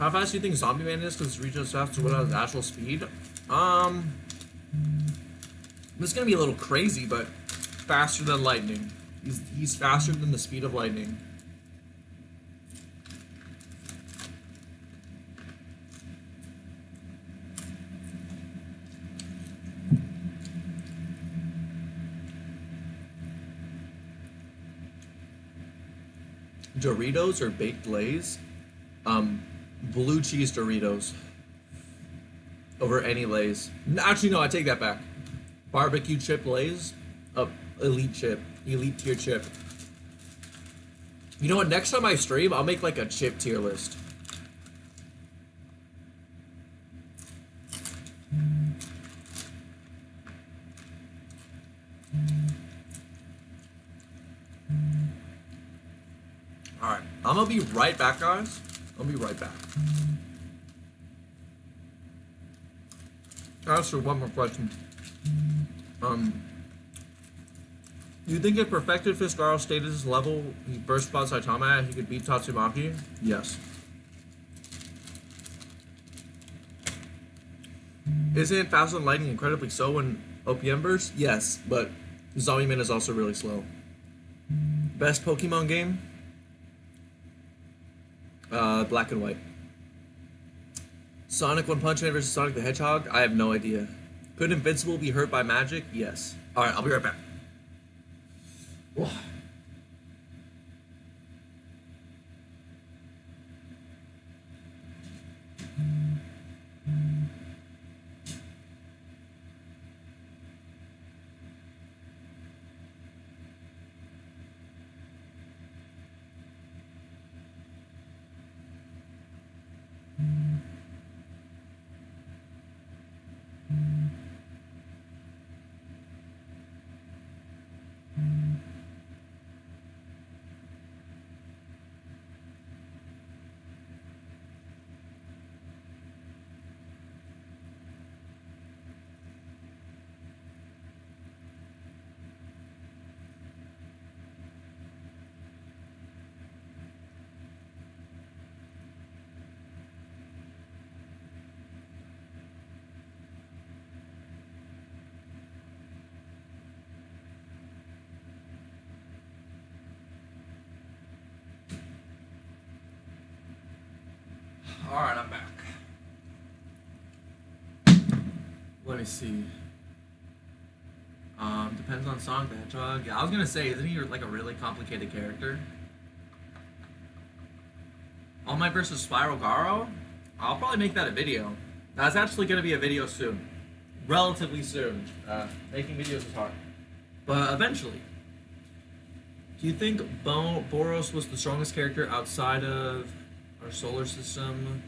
How fast do you think Zombie Man is? Because it's reaching as fast as what his actual speed. This is gonna be a little crazy, but faster than lightning. He's faster than the speed of lightning. Doritos or baked Lay's? Blue cheese Doritos over any Lay's. Actually, no, I take that back. Barbecue chip Lay's, elite tier chip. You know what? Next time I stream, I'll make like a chip tier list. Alright, I'm gonna be right back, guys. I'll be right back. I'll ask you one more question. Do you think if Perfected Fiskaro stayed at this level, he burst spot Saitama at, he could beat Tatsumaki? Yes. Isn't Faster Than Lightning incredibly slow when OPM bursts? Yes, but Zombie Man is also really slow. Best Pokemon game? Black and White. Sonic One Punch Man versus Sonic the Hedgehog? I have no idea. Could Invincible be hurt by magic? Yes. Alright, I'll be right back. Whoa. Alright, I'm back. Let me see. Depends on Sonic the Hedgehog. Yeah, I was gonna say, isn't he like a really complicated character? All Might versus Spiral Garo? I'll probably make that a video. That's actually gonna be a video soon. Relatively soon. Making videos is hard. But eventually. Do you think Boros was the strongest character outside of our solar system?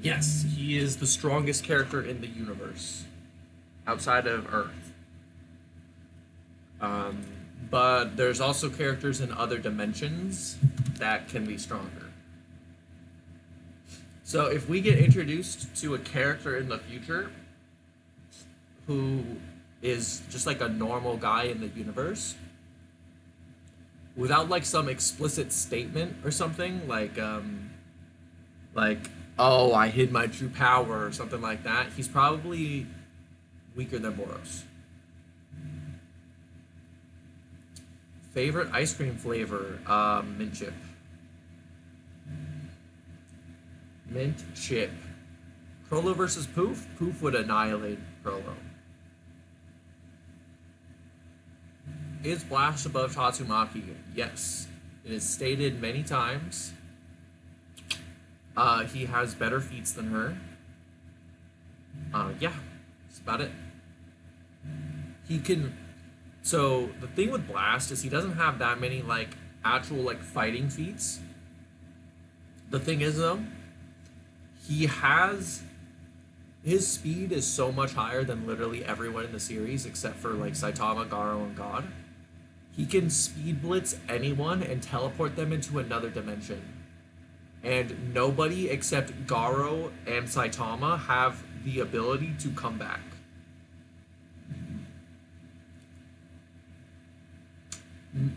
Yes, he is the strongest character in the universe outside of Earth. But there's also characters in other dimensions that can be stronger. So if we get introduced to a character in the future who is just like a normal guy in the universe, without like some explicit statement or something, like oh, I hid my true power or something like that, he's probably weaker than Boros. Favorite ice cream flavor? Mint chip. Mint chip. Crollo versus Poof? Poof would annihilate Crollo. Is Blast above Tatsumaki? Yes. It is stated many times. He has better feats than her. Yeah. That's about it. He can... So, the thing with Blast is he doesn't have that many, like, actual, like, fighting feats. The thing is, though, he has... His speed is so much higher than literally everyone in the series, except for, like, Saitama, Garo, and God. He can speed blitz anyone and teleport them into another dimension. And nobody except Garo and Saitama have the ability to come back.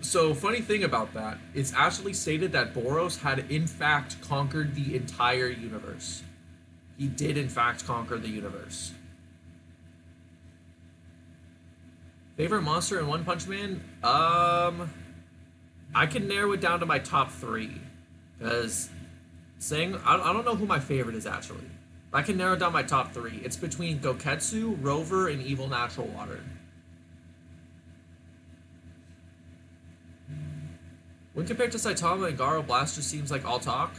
So, funny thing about that, it's actually stated that Boros had in fact conquered the entire universe. He did in fact conquer the universe. Favorite monster in One Punch Man? I can narrow it down to my top 3. Because I don't know who my favorite is actually. I can narrow down my top 3. It's between Goketsu, Rover, and Evil Natural Water. When compared to Saitama and Garo, Blast just seems like all talk.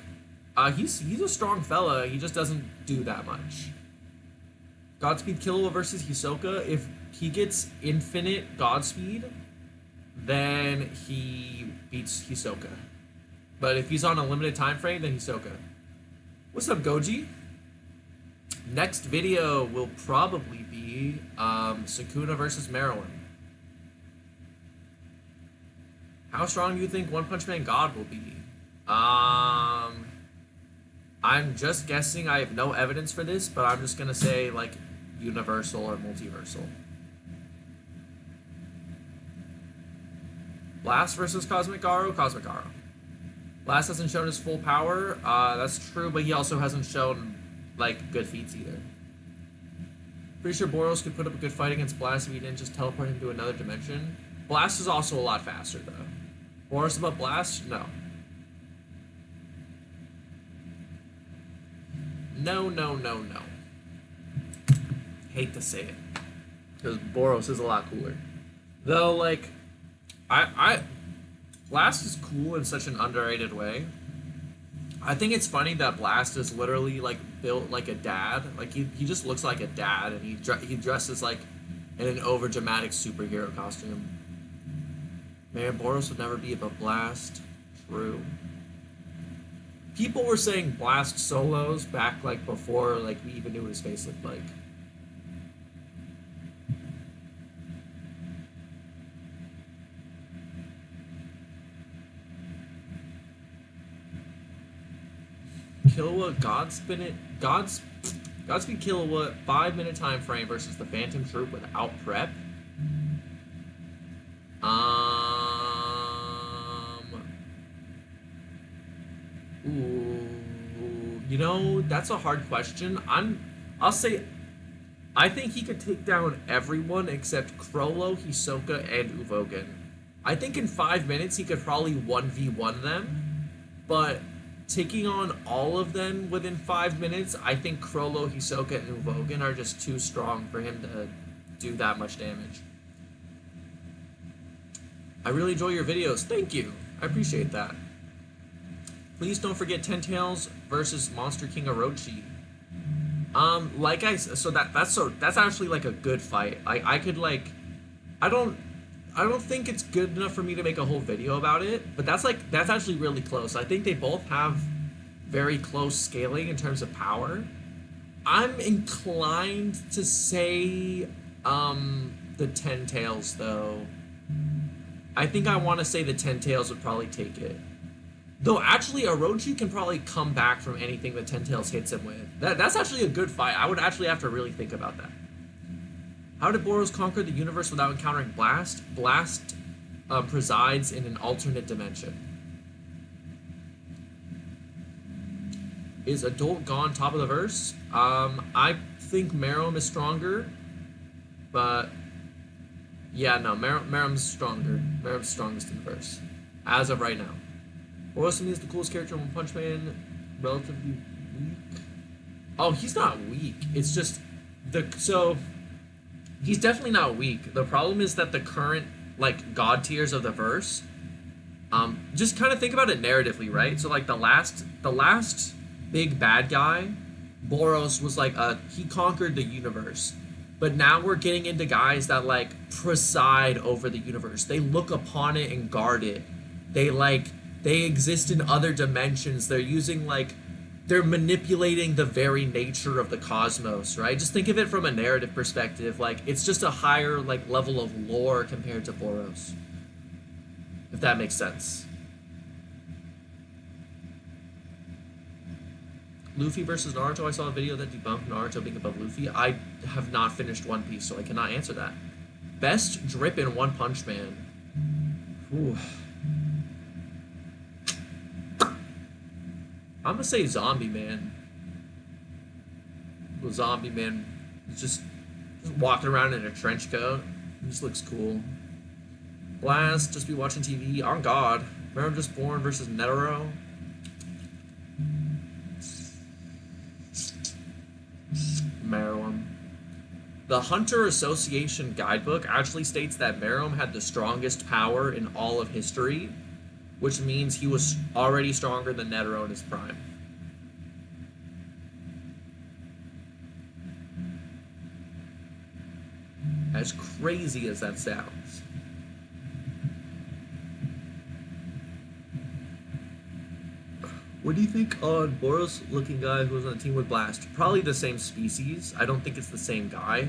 He's a strong fella, he just doesn't do that much. Godspeed Killua versus Hisoka, if he gets infinite Godspeed, then he beats Hisoka. But if he's on a limited time frame, then Hisoka. What's up, Goji? Next video will probably be Sukuna versus Marilyn. How strong do you think One Punch Man God will be? I'm just guessing. I have no evidence for this, but I'm just gonna say like universal or multiversal. Blast versus Cosmic Garo? Cosmic Garo. Blast hasn't shown his full power. That's true, but he also hasn't shown like good feats either. Pretty sure Boros could put up a good fight against Blast if he didn't just teleport him to another dimension. Blast is also a lot faster though. Boros above Blast? No. No, no, no, no. Hate to say it. Because Boros is a lot cooler. Though, like, Blast is cool in such an underrated way. I think it's funny that Blast is literally, like, built like a dad. Like, he just looks like a dad, and he dresses, like, in an over-dramatic superhero costume. Man, Boros would never be above Blast. True. People were saying Blast solos back, like, before, like, we even knew what his face looked like. Killua Godspeed Killua 5-minute time frame versus the Phantom Troop without prep. Ooh, you know, that's a hard question. I'll say I think he could take down everyone except Crollo, Hisoka, and Uvogan. I think in 5 minutes he could probably 1v1 them, but taking on all of them within 5 minutes, I think Crollo, Hisoka, and Uvogan are just too strong for him to do that much damage. I really enjoy your videos. Thank you. I appreciate that. Please don't forget Ten Tails versus Monster King Orochi. Like I so that's actually like a good fight. I could like I don't think it's good enough for me to make a whole video about it, but that's actually really close. I think they both have very close scaling in terms of power. I'm inclined to say the Ten Tails though. I think I want to say the Ten Tails would probably take it. Though actually Orochi can probably come back from anything that Ten Tails hits him with. That's actually a good fight. I would actually have to really think about that. How did Boros conquer the universe without encountering Blast? Blast presides in an alternate dimension. Is Adult Gon top of the verse? I think Meruem is stronger, but yeah, no, Merum's stronger. Merum's strongest in the verse, as of right now. Boros is the coolest character in One Punch Man, relatively weak. Oh, he's not weak. It's just he's definitely not weak. The problem is that the current like god tiers of the verse, just kind of think about it narratively, right? So like the last big bad guy, Boros was like he conquered the universe. But now we're getting into guys that like preside over the universe. They look upon it and guard it. They exist in other dimensions. They're manipulating the very nature of the cosmos, right? Just think of it from a narrative perspective. Like, it's just a higher, like, level of lore compared to Boros. If that makes sense. Luffy versus Naruto. I saw a video that debunked Naruto being above Luffy. I have not finished One Piece, so I cannot answer that. Best drip in One Punch Man. Ooh. I'm gonna say Zombie Man. The Zombie Man is just walking around in a trench coat. He just looks cool. Blast, just be watching TV. On God. Meruem just born versus Netero. Meruem. The Hunter Association guidebook actually states that Meruem had the strongest power in all of history, which means he was already stronger than Netero in his prime. As crazy as that sounds. What do you think on Boros-looking guy who was on the team with Blast? Probably the same species. I don't think it's the same guy.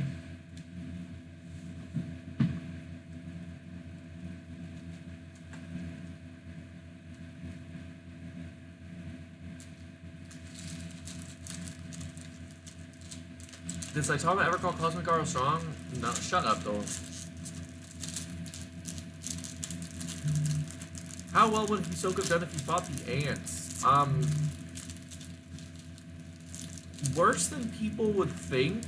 Did Saitama ever call Cosmic Garo strong? No, shut up, though. How well would Hisoka have done if he fought the ants? Worse than people would think.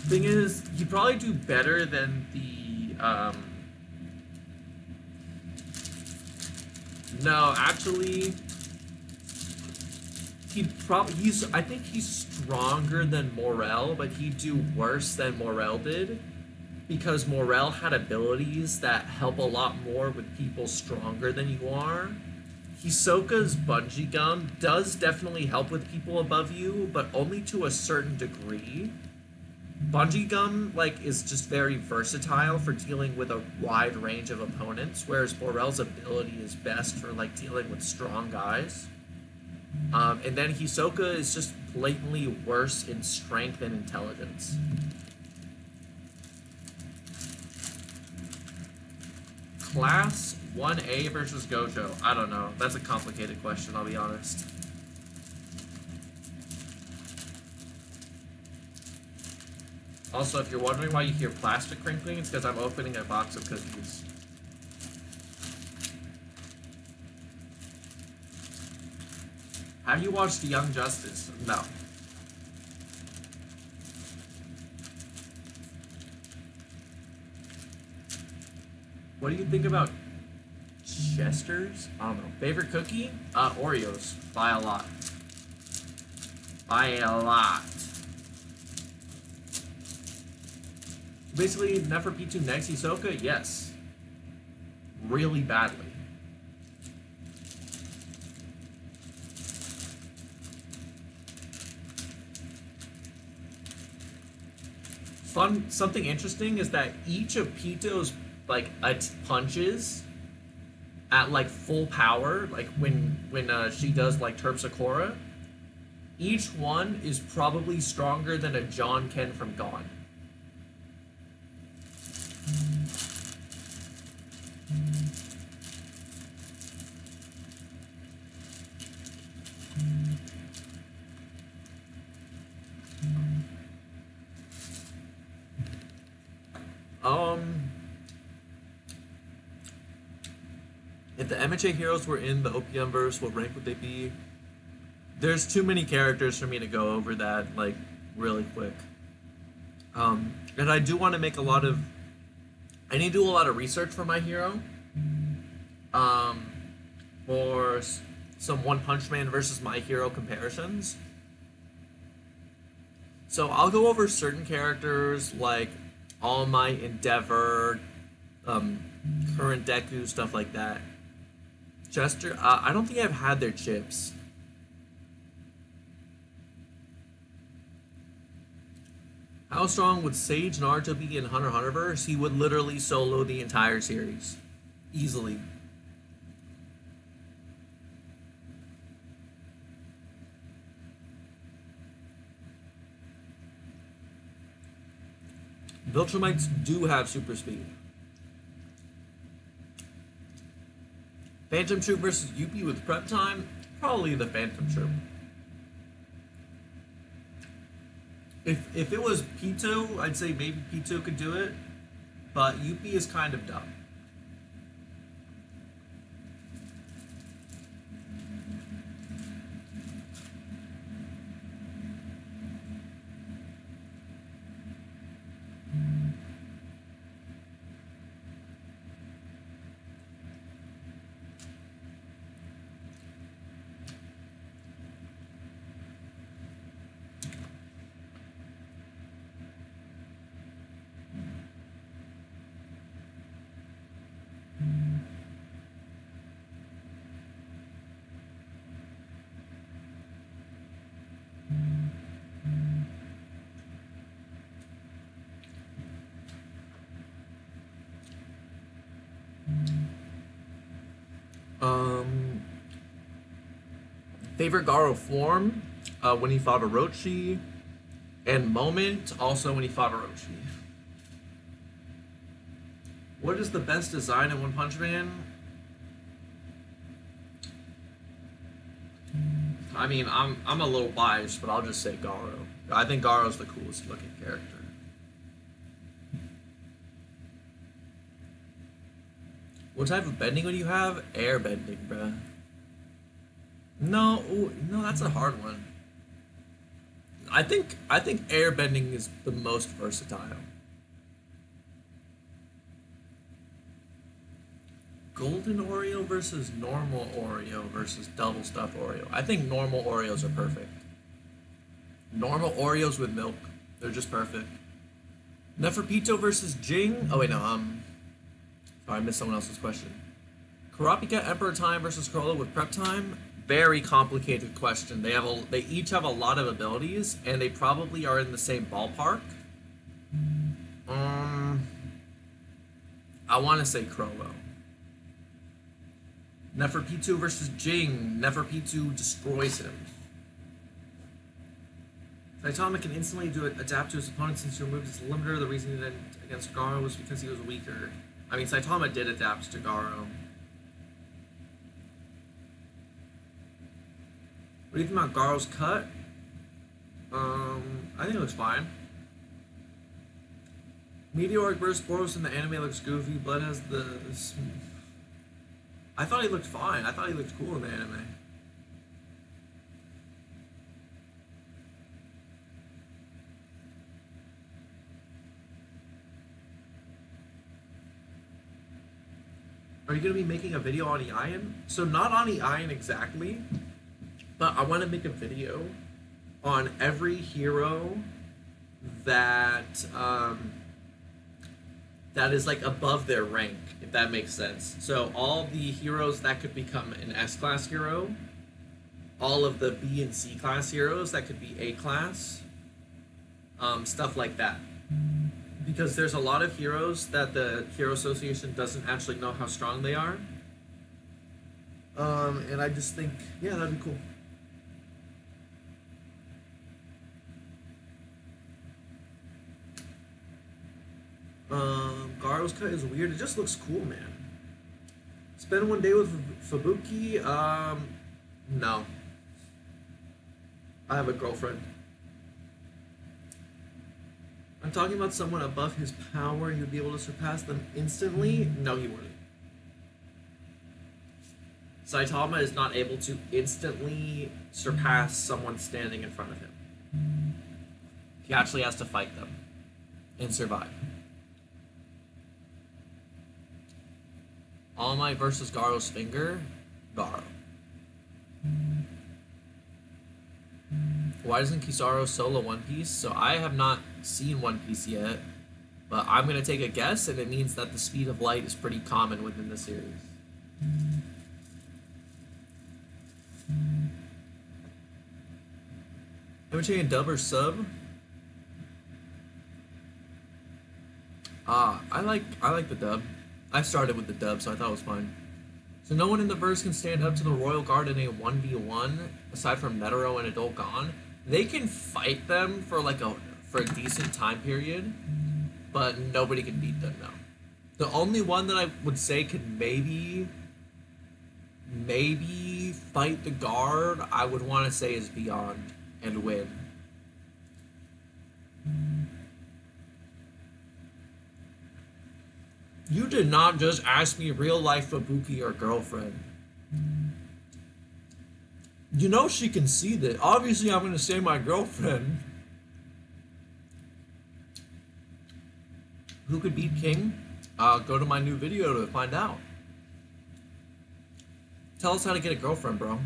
Thing is, he'd probably do better than the, no, actually, I think he's stronger than Morel, but he'd do worse than Morel did because Morel had abilities that help a lot more with people stronger than you are. Hisoka's bungee gum does definitely help with people above you, but only to a certain degree. Bungee gum is just very versatile for dealing with a wide range of opponents, whereas Morel's ability is best for dealing with strong guys. And then Hisoka is just blatantly worse in strength and intelligence. Class 1A versus Gojo. I don't know. That's a complicated question, I'll be honest. Also, if you're wondering why you hear plastic crinkling, it's because I'm opening a box of cookies. Have you watched Young Justice? No. What do you think about Chester's? I don't know. Favorite cookie? Oreos. By a lot. By a lot. Basically, Neferpitou next Hisoka? Yes. Really badly. Something interesting is that each of Pito's punches at full power, when she does Terpsichore, each one is probably stronger than a John Ken from Gone. If the MHA heroes were in the OPM verse, what rank would they be? There's too many characters for me to go over that, really quick. And I do want to make I need to do a lot of research for my hero. For some One Punch Man versus My Hero comparisons. So I'll go over certain characters like All Might, Endeavor, current Deku, stuff like that. Chester, I don't think I've had their chips. How strong would Sage Naruto be in Hunter x Hunterverse? He would literally solo the entire series. Easily. Viltrumites do have super speed. Phantom Troop versus Yuppie with prep time? Probably the Phantom Troop. If it was Pito, I'd say maybe Pito could do it, but Yuppie is kind of dumb. Favorite Garo form? When he fought Orochi, and moment also when he fought Orochi. What is the best design in One Punch Man? I mean, I'm a little biased, but I'll just say Garo. I think Garo's the coolest looking character. What type of bending would you have? Air bending, bruh. No, ooh, no, that's a hard one. I think air bending is the most versatile. Golden Oreo versus normal Oreo versus double stuffed Oreo. I think normal Oreos are perfect. Normal Oreos with milk. They're just perfect. Neferpito versus Jing. Oh wait, no. Sorry, I missed someone else's question. Kurapika Emperor Time versus Corolla with Prep Time. Very complicated question. They each have a lot of abilities, and they probably are in the same ballpark. I want to say Crollo. Neferpitu versus Jing. Neferpitu destroys him. Saitama can instantly adapt to his opponent since he removed his limiter. The reason he did against Garo was because he was weaker. I mean, Saitama did adapt to Garo. What do you think about Garo's cut? I think it looks fine. Meteoric Burst Boros in the anime looks goofy. Blood has the... I thought he looked fine. I thought he looked cool in the anime. Are you going to be making a video on Ian? So not on Ian exactly, but I want to make a video on every hero that that is like above their rank, if that makes sense. So all the heroes that could become an S-class hero, all of the B and C class heroes that could be A class, stuff like that. Because there's a lot of heroes that the Hero Association doesn't actually know how strong they are. And I just think, yeah, that'd be cool. Garo's cut is weird. It just looks cool, man. Spend one day with Fubuki? No. I have a girlfriend. I'm talking about someone above his power and you'd be able to surpass them instantly? No, he wouldn't. Saitama is not able to instantly surpass someone standing in front of him. He actually has to fight them and survive. All Might versus Garo's finger? Garo. Why doesn't Kizaru solo One Piece? So I have not seen One Piece yet, but I'm going to take a guess, and it means that the speed of light is pretty common within the series. Am I taking a dub or sub? I like the dub. I started with the dub, so I thought it was fine. So no one in the verse can stand up to the Royal Guard in a 1v1, aside from Netero and Adult Gon. They can fight them for a decent time period, but nobody can beat them now. The only one that I would say could maybe fight the guard, I would want to say is Beyond and win. You did not just ask me real life Fubuki or girlfriend. You know she can see that. Obviously I'm going to say my girlfriend. Who could beat King? Go to my new video to find out. Tell us how to get a girlfriend, bro.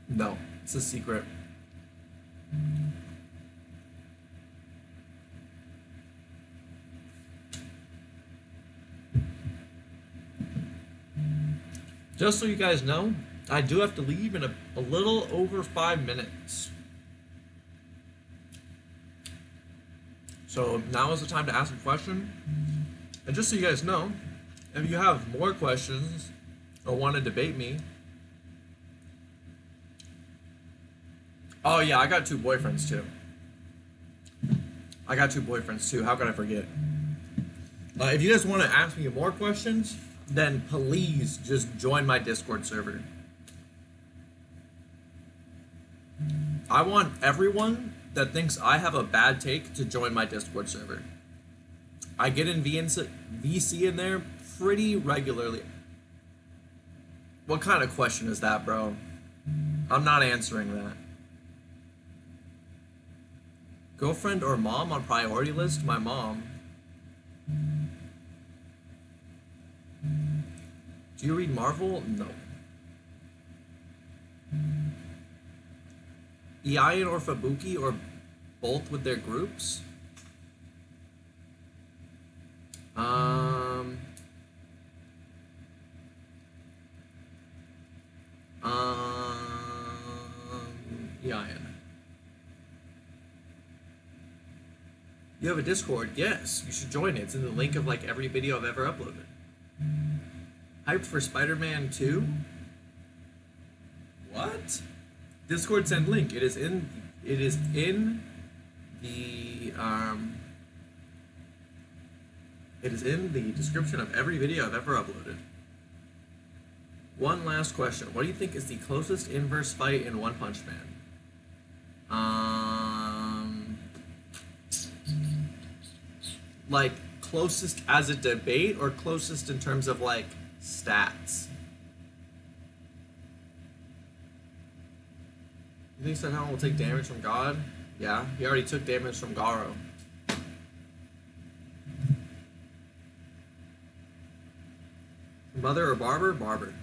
No, it's a secret. Just so you guys know, I do have to leave in a little over 5 minutes. So now is the time to ask a question. And just so you guys know, if you have more questions or want to debate me... Oh yeah, I got 2 boyfriends too. How could I forget? If you guys want to ask me more questions, then please just join my Discord server. I want everyone that thinks I have a bad take to join my Discord server. I get in VC in there pretty regularly. What kind of question is that, bro? I'm not answering that. Girlfriend or mom on priority list? My mom. Do you read Marvel? No. Ian or Fabuki or both with their groups? Um, Ian. You have a Discord? Yes, you should join it. It's in the link of like every video I've ever uploaded. Hyped for Spider-Man 2? What? Discord send link. It is in the it is in the description of every video I've ever uploaded. One last question. What do you think is the closest inverse fight in One Punch Man? Like closest as a debate or closest in terms of like stats? You think Senhou will take damage from God? Yeah, he already took damage from Garo. Mother or Barber? Barber.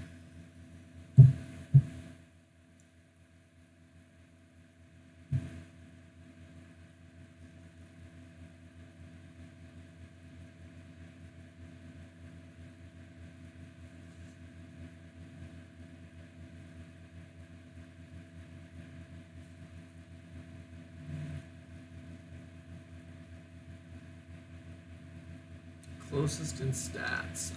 Closest in stats.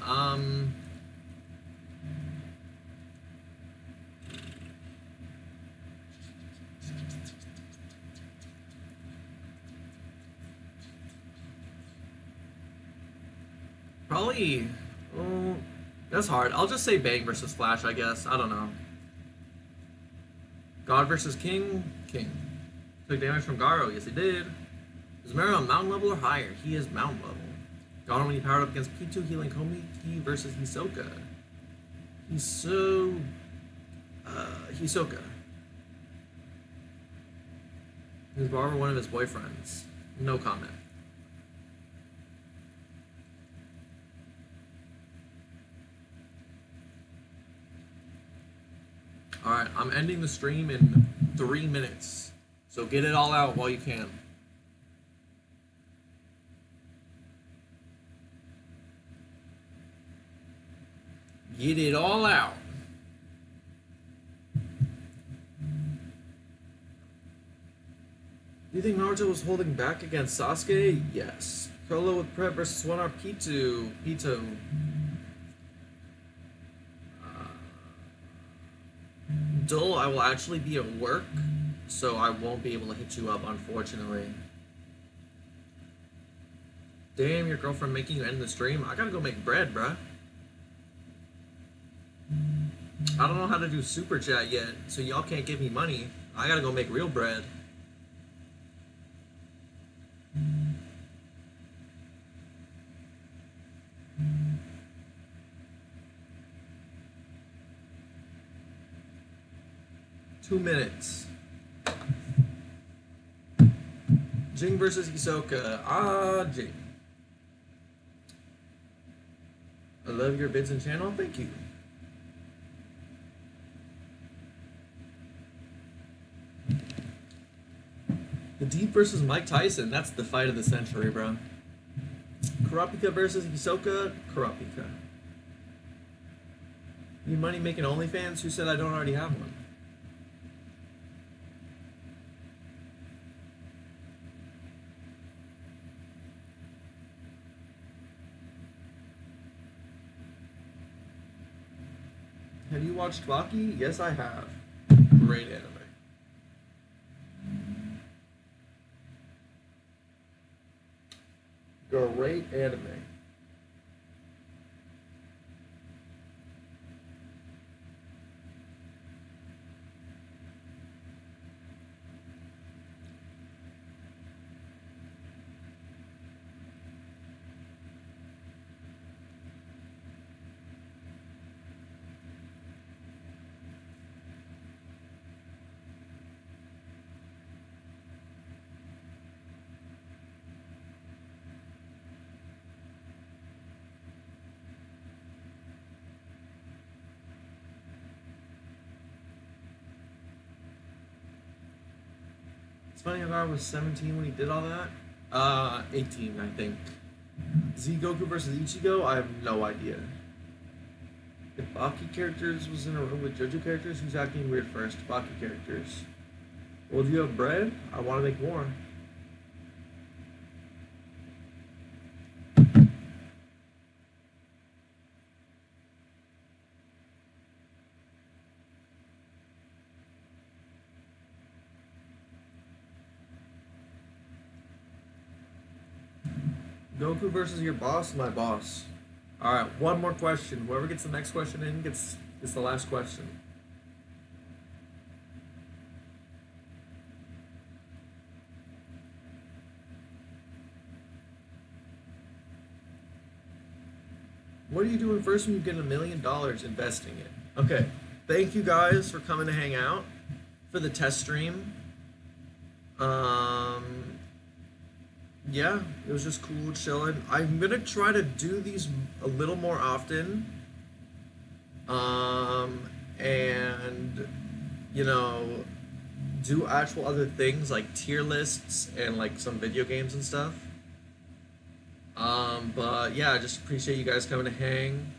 Probably. Oh, that's hard. I'll just say Bang versus Flash, I guess. I don't know. God versus King? King. Took damage from Garo. Yes, he did. Is Mero on mountain level or higher? He is mountain level. Garo when he powered up against P2 healing Komi versus Hisoka. Hisoka. Is Barber one of his boyfriends? No comment. Alright, I'm ending the stream in 3 minutes. So get it all out while you can. Get it all out. Do you think Naruto was holding back against Sasuke? Yes. Crollo with prep versus 1R P2. Pito. Dull, I will actually be at work, so I won't be able to hit you up, unfortunately. Damn, your girlfriend making you end the stream? I gotta go make bread, bruh. I don't know how to do super chat yet, so y'all can't give me money. I gotta go make real bread. Two minutes. Jing versus Hisoka. Ah, Jing. I love your vids and channel. Thank you. The Deep versus Mike Tyson. That's the fight of the century, bro. Kurapika versus Hisoka. Kurapika. Need money making OnlyFans? Who said I don't already have one? Have you watched Baki? Yes, I have. Great anime. Great anime. funny how I was 17 when he did all that. 18, I think. Z Goku versus Ichigo? I have no idea. If Baki characters was in a room with JoJo characters, who's acting weird first? Baki characters. Well, do you have bread? I want to make more. Goku versus your boss, my boss. Alright, one more question. Whoever gets the next question in gets the last question. What are you doing first when you get $1 million investing it? Okay, thank you guys for coming to hang out for the test stream. Yeah, it was just cool chilling. I'm gonna try to do these a little more often. And you know, do actual other things like tier lists and like some video games and stuff. But yeah, I just appreciate you guys coming to hang.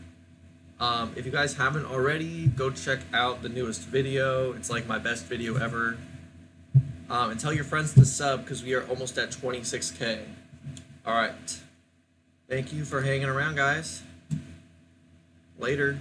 If you guys haven't already, go check out the newest video. It's like my best video ever. And tell your friends to sub because we are almost at 26K. Alright. Thank you for hanging around, guys. Later.